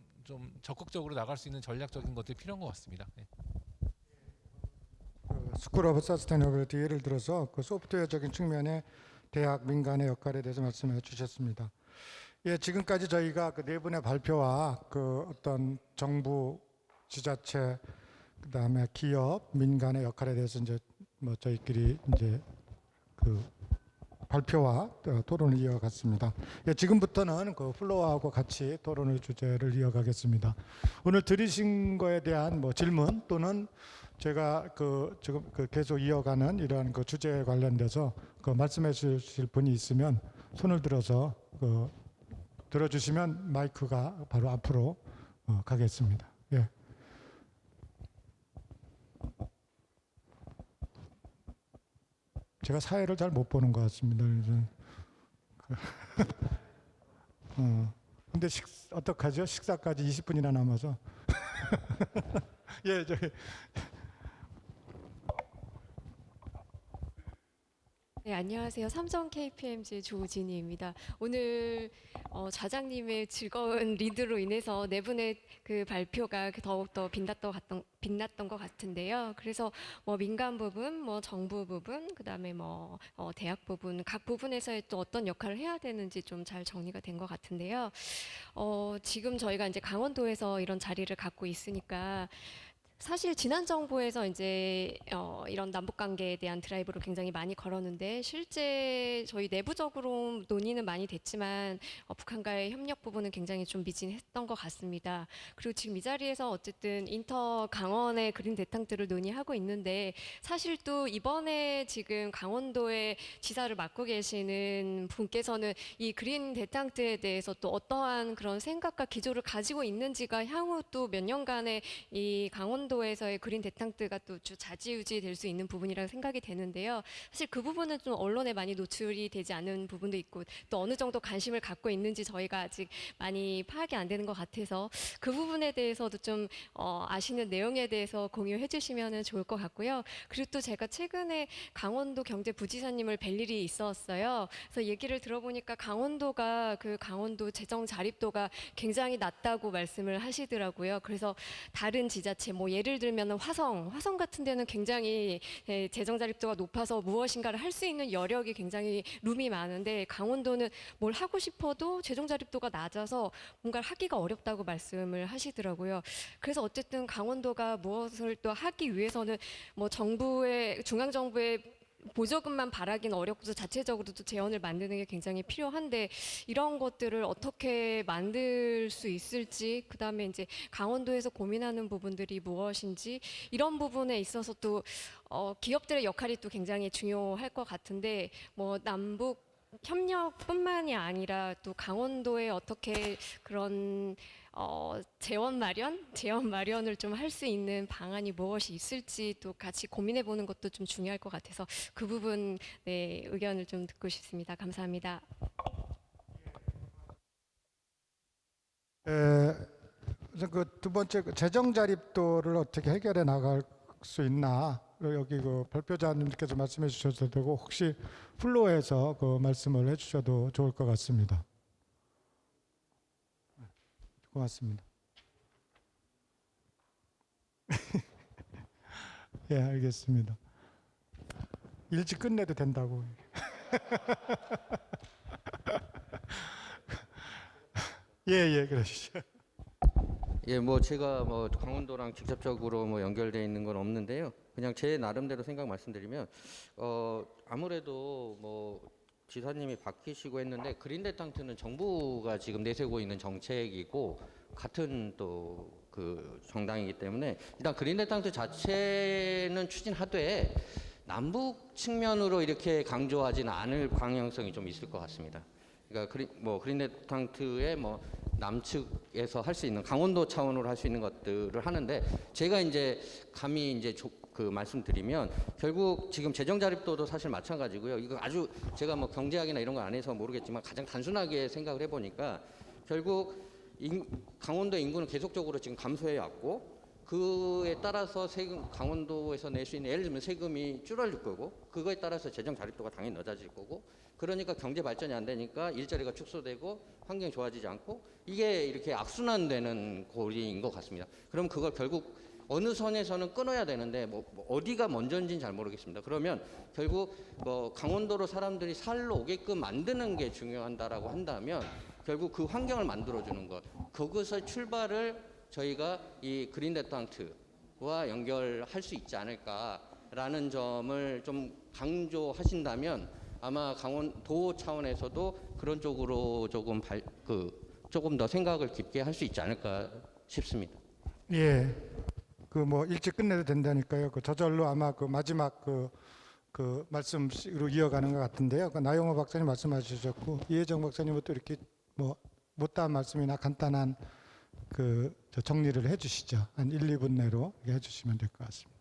적극적으로 나갈 수 있는 전략적인 것들이 필요한 것 같습니다. 네. 스쿨 오브 서스테이너빌리티 예를 들어서 그 소프트웨어적인 측면의 대학 민간의 역할에 대해서 말씀해 주셨습니다. 예, 지금까지 저희가 그 네 분의 발표와 그 어떤 정부, 지자체, 그다음에 기업, 민간의 역할에 대해서 이제 뭐 저희끼리 이제 그 발표와 토론을 이어갔습니다. 예, 지금부터는 그 플로어하고 같이 토론의 주제를 이어가겠습니다. 오늘 들으신 거에 대한 뭐 질문 또는 제가 그 지금 그 계속 이어가는 이러한 그 주제에 관련돼서 그 말씀해 주실 분이 있으면 손을 들어서 그 들어주시면 마이크가 바로 앞으로 가겠습니다. 예. 제가 사회를 잘 못 보는 것 같습니다. 근데 어떡하죠? 식사까지 20분이나 남아서. 예, 저기. 네, 안녕하세요. 삼성 KPMG 조진희입니다. 오늘 좌장님의 즐거운 리드로 인해서 네 분의 그 발표가 더욱더 빛났던 것 같은데요. 그래서 뭐 민간 부분, 뭐 정부 부분, 그다음에 뭐 대학 부분, 각 부분에서의 또 어떤 역할을 해야 되는지 좀 잘 정리가 된 것 같은데요. 지금 저희가 이제 강원도에서 이런 자리를 갖고 있으니까 사실 지난 정부에서 이제 이런 남북 관계에 대한 드라이브를 굉장히 많이 걸었는데 실제 저희 내부적으로 논의는 많이 됐지만 북한과의 협력 부분은 굉장히 좀 미진했던 것 같습니다. 그리고 지금 이 자리에서 어쨌든 인터 강원의 그린 대탕들을 논의하고 있는데 사실 또 이번에 지금 강원도의 지사를 맡고 계시는 분께서는 이 그린 대탕트에 대해서 또 어떠한 그런 생각과 기조를 가지고 있는지가 향후 또 몇 년간의 이 강원도에서의 그린 대탕트가 또 좌지우지 될 수 있는 부분이라고 생각이 되는데요. 사실 그 부분은 좀 언론에 많이 노출이 되지 않은 부분도 있고 또 어느 정도 관심을 갖고 있는지 저희가 아직 많이 파악이 안 되는 것 같아서 그 부분에 대해서도 좀 아시는 내용에 대해서 공유해 주시면 좋을 것 같고요. 그리고 또 제가 최근에 강원도 경제부지사님을 뵐 일이 있었어요. 그래서 얘기를 들어보니까 강원도가 그 강원도 재정 자립도가 굉장히 낮다고 말씀을 하시더라고요. 그래서 다른 지자체 뭐 예를 들면 화성 같은 데는 굉장히 재정 자립도가 높아서 무엇인가를 할 수 있는 여력이 굉장히 룸이 많은데 강원도는 뭘 하고 싶어도 재정 자립도가 낮아서 뭔가를 하기가 어렵다고 말씀을 하시더라고요. 그래서 어쨌든 강원도가 무엇을 또 하기 위해서는 뭐 중앙 정부의 보조금만 바라긴 어렵고 자체적으로도 재원을 만드는 게 굉장히 필요한데 이런 것들을 어떻게 만들 수 있을지, 그다음에 이제 강원도에서 고민하는 부분들이 무엇인지 이런 부분에 있어서 또 기업들의 역할이 또 굉장히 중요할 것 같은데 뭐 남북 협력뿐만이 아니라 또 강원도에 어떻게 그런 재원 마련을 좀 할 수 있는 방안이 무엇이 있을지 또 같이 고민해 보는 것도 좀 중요할 것 같아서 그 부분 네, 의견을 좀 듣고 싶습니다. 감사합니다. 그 두 번째 재정 자립도를 어떻게 해결해 나갈 수 있나 여기 그 발표자님께서 말씀해 주셔도 되고 혹시 플로어에서 그 말씀을 해주셔도 좋을 것 같습니다. 고맙습니다. 예, 알겠습니다. 일찍 끝내도 된다고. 예, 그러시죠. 예, 뭐 제가 뭐 강원도랑 직접적으로 뭐 연결돼 있는 건 없는데요. 그냥 제 나름대로 생각 말씀드리면 아무래도 뭐 지사님이 바뀌시고 했는데 그린데탕트는 정부가 지금 내세우고 있는 정책이고 같은 또 그 정당이기 때문에 일단 그린데탕트 자체는 추진하되 남북 측면으로 이렇게 강조하지는 않을 방향성이 좀 있을 것 같습니다. 그러니까 그린데탕트의 뭐 남측에서 할 수 있는 강원도 차원으로 할 수 있는 것들을 하는데 제가 이제 감히 이제 그 말씀드리면 결국 지금 재정 자립도도 사실 마찬가지고요. 이거 아주 제가 뭐 경제학이나 이런 거 안 해서 모르겠지만 가장 단순하게 생각을 해보니까 결국 강원도 인구는 계속적으로 지금 감소해 왔고 그에 따라서 세금 강원도에서 낼 수 있는 예를 들면 세금이 줄어들 거고 그거에 따라서 재정 자립도가 당연히 낮아질 거고 그러니까 경제 발전이 안 되니까 일자리가 축소되고 환경이 좋아지지 않고 이게 이렇게 악순환되는 고리인 것 같습니다. 그럼 그걸 결국 어느 선에서는 끊어야 되는데 뭐 어디가 먼저인지는 잘 모르겠습니다. 그러면 결국 뭐 강원도로 사람들이 살러 오게끔 만드는 게 중요하다라고 한다면 결국 그 환경을 만들어주는 것 그것의 출발을 저희가 이 그린데탕트와 연결할 수 있지 않을까라는 점을 좀 강조하신다면 아마 강원도 차원에서도 그런 쪽으로 조금 더 생각을 깊게 할 수 있지 않을까 싶습니다. 예, 그 뭐 일찍 끝내도 된다니까요. 그 저절로 아마 그 마지막 그 말씀으로 이어가는 것 같은데요. 그 나영호 박사님 말씀하셨고 이혜정 박사님은 또 이렇게 뭐 못다한 말씀이나 간단한 그 정리를 해주시죠. 한 1, 2분 내로 해주시면 될 것 같습니다.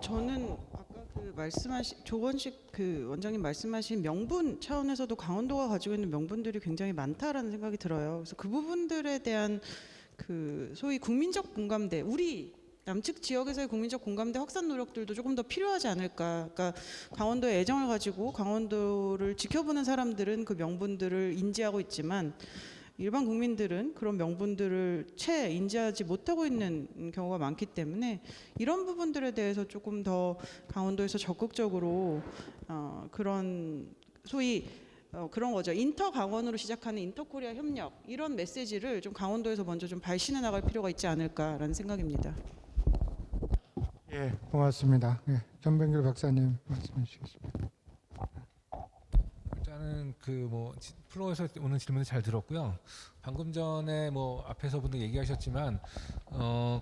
저는 아까 그 말씀하신 조건식 그 원장님 말씀하신 명분 차원에서도 강원도가 가지고 있는 명분들이 굉장히 많다라는 생각이 들어요. 그래서 그 부분들에 대한 그 소위 국민적 공감대, 우리 남측 지역에서의 국민적 공감대 확산 노력들도 조금 더 필요하지 않을까. 그러니까 강원도에 애정을 가지고 강원도를 지켜보는 사람들은 그 명분들을 인지하고 있지만 일반 국민들은 그런 명분들을 채 인지하지 못하고 있는 경우가 많기 때문에 이런 부분들에 대해서 조금 더 강원도에서 적극적으로 그런 소위 그런 거죠. 인터 강원으로 시작하는 인터코리아 협력 이런 메시지를 좀 강원도에서 먼저 좀 발신해 나갈 필요가 있지 않을까라는 생각입니다. 예, 고맙습니다. 예, 전병길 박사님 말씀해 주시겠습니다. 일단은 그 뭐 플로어에서 오는 질문을 잘 들었고요. 방금 전에 뭐 앞에서 분들 얘기하셨지만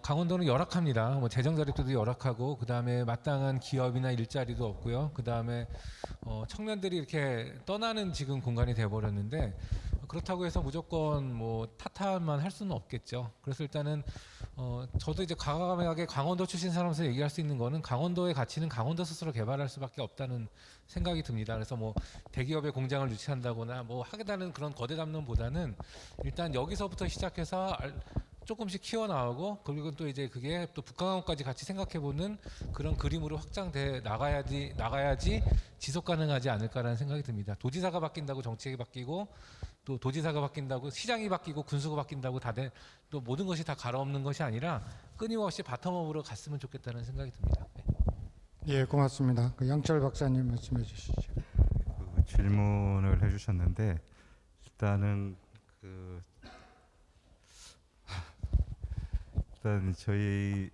강원도는 열악합니다. 뭐 재정 자립도도 열악하고 그 다음에 마땅한 기업이나 일자리도 없고요. 그 다음에 청년들이 이렇게 떠나는 지금 공간이 돼버렸는데 그렇다고 해서 무조건 뭐 탓만 할 수는 없겠죠. 그래서 일단은 저도 이제 과감하게 강원도 출신 사람으로서 얘기할 수 있는 거는 강원도의 가치는 강원도 스스로 개발할 수밖에 없다는 생각이 듭니다. 그래서 뭐 대기업의 공장을 유치한다거나 뭐 하겠다는 그런 거대 담론보다는 일단 여기서부터 시작해서 조금씩 키워나오고 그리고 또 이제 그게 또 북강원까지 같이 생각해보는 그런 그림으로 확장돼 나가야지 지속 가능하지 않을까라는 생각이 듭니다. 도지사가 바뀐다고 정책이 바뀌고 또 도지사가 바뀐다고 시장이 바뀌고 군수가 바뀐다고 또 모든 것이 다 갈아엎는 것이 아니라 끊임없이 바텀업으로 갔으면 좋겠다는 생각이 듭니다. 네. 예, 고맙습니다. 그 양철 박사님 말씀해 주시죠. 그 질문을 해주셨는데 일단은 일단 저희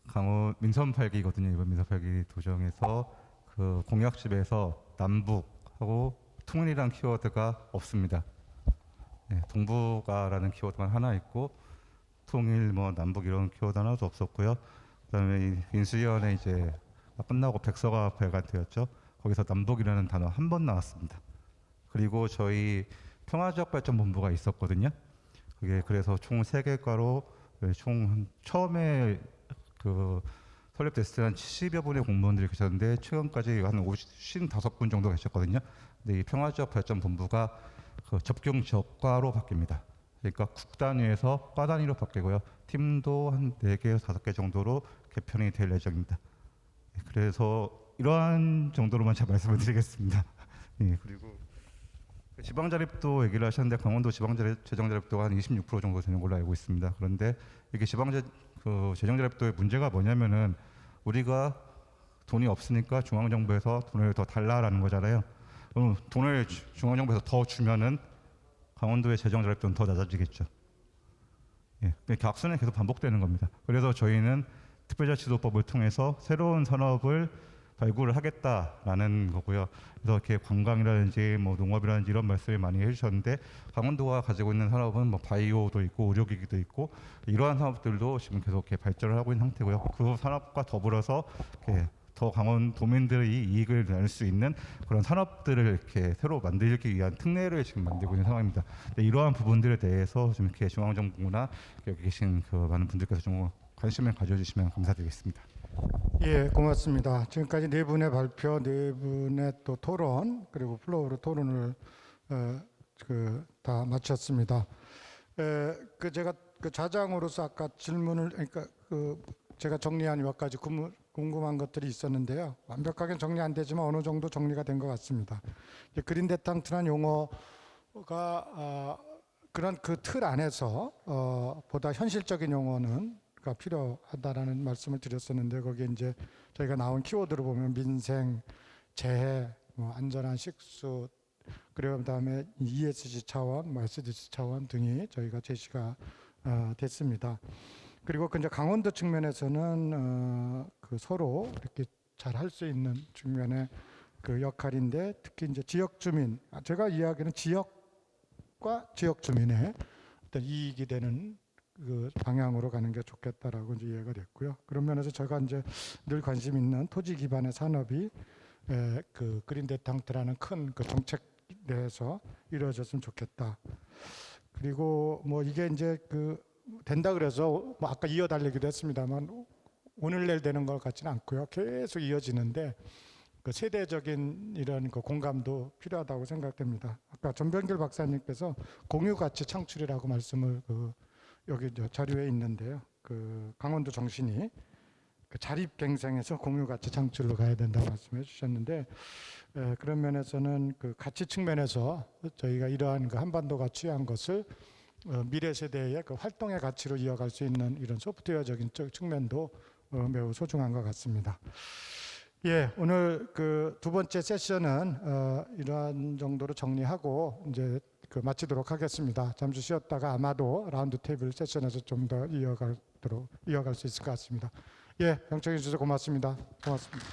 강원 민선 8기거든요. 이번 민선 8기 도정에서 그 공약집에서 남북하고 통일이란 키워드가 없습니다. 네, 동북아라는 키워드만 하나 있고 통일 뭐 남북 이런 키워드 하나도 없었고요. 그다음에 인수위원회 이제 끝나고 백서가 발간되었죠. 거기서 남북이라는 단어 한 번 나왔습니다. 그리고 저희 평화지역 발전본부가 있었거든요. 그게 그래서 총 3개과로 총 처음에 그 설립됐을 때 한 70여 분의 공무원들이 계셨는데 최근까지 한 55분 정도 계셨거든요. 근데 이 평화지역 발전본부가 그 접경 지역과로 바뀝니다. 그러니까 국 단위에서 과 단위로 바뀌고요. 팀도 한 4개, 5개 정도로 개편이 될 예정입니다. 그래서 이러한 정도로만 제가 말씀을 드리겠습니다. 예, 그리고 지방자립도 얘기를 하셨는데 강원도 재정자립도가 한 26% 정도 되는 걸로 알고 있습니다. 그런데 이게 재정자립도의 문제가 뭐냐면은 우리가 돈이 없으니까 중앙정부에서 돈을 더 달라라는 거잖아요. 그럼 돈을 중앙정부에서 더 주면은 강원도의 재정자립도는 더 낮아지겠죠. 예, 이렇게 악순환이 계속 반복되는 겁니다. 그래서 저희는 특별자치도법을 통해서 새로운 산업을 발굴을 하겠다라는 거고요. 그래서 이렇게 관광이라든지 뭐 농업이라든지 이런 말씀을 많이 해주셨는데 강원도가 가지고 있는 산업은 뭐 바이오도 있고 의료기기도 있고 이러한 산업들도 지금 계속 이렇게 발전을 하고 있는 상태고요. 그 산업과 더불어서 이렇게 더 강원도민들이 이익을 낼 수 있는 그런 산업들을 이렇게 새로 만들기 위한 특례를 지금 만들고 있는 상황입니다. 이러한 부분들에 대해서 좀 이렇게 중앙정부나 여기 계신 그 많은 분들께서 좀 관심을 가져주시면 감사드리겠습니다. 예, 고맙습니다. 지금까지 네 분의 발표, 네 분의 또 토론 그리고 플로우로 토론을 다 마쳤습니다. 제가 그 자장으로서 아까 질문을 그러니까 제가 정리한 몇 가지 궁금한 것들이 있었는데요. 완벽하게 정리 안 되지만 어느 정도 정리가 된 것 같습니다. 그린 데탕트란 용어가 그런 그 틀 안에서 보다 현실적인 용어는 필요하다라는 말씀을 드렸었는데 거기에 이제 저희가 나온 키워드를 보면 민생, 재해, 뭐 안전한 식수, 그리고 그다음에 ESG 차원, 뭐 SDG 차원 등이 저희가 제시가 됐습니다. 그리고 이제 강원도 측면에서는 그 서로 이렇게 잘 할 수 있는 측면의 그 역할인데 특히 이제 지역 주민, 제가 이야기는 지역과 지역 주민의 어떤 이익이 되는 그 방향으로 가는 게 좋겠다라고 이제 이해가 됐고요. 그런 면에서 제가 이제 늘 관심 있는 토지 기반의 산업이 그 그린 데탕트라는 큰 그 정책 내에서 이루어졌으면 좋겠다. 그리고 뭐 이게 이제 그 된다 그래서 뭐 아까 이어달리기도 했습니다만 오늘 내일 되는 것 같지는 않고요. 계속 이어지는데 그 세대적인 이런 그 공감도 필요하다고 생각됩니다. 아까 전병길 박사님께서 공유 가치 창출이라고 말씀을 여기 자료에 있는데요. 그 강원도 정신이 그 자립갱생에서 공유 가치 창출로 가야 된다고 말씀해 주셨는데 그런 면에서는 그 가치 측면에서 저희가 이러한 그 한반도가 취한 것을 미래 세대의 그 활동의 가치로 이어갈 수 있는 이런 소프트웨어적인 측면도 매우 소중한 것 같습니다. 예, 오늘 그 두 번째 세션은 이러한 정도로 정리하고 이제 마치도록 하겠습니다. 잠시 쉬었다가 아마도 라운드 테이블 세션에서 좀 더 이어갈 수 있을 것 같습니다. 예, 경청해 주셔서 고맙습니다. 고맙습니다.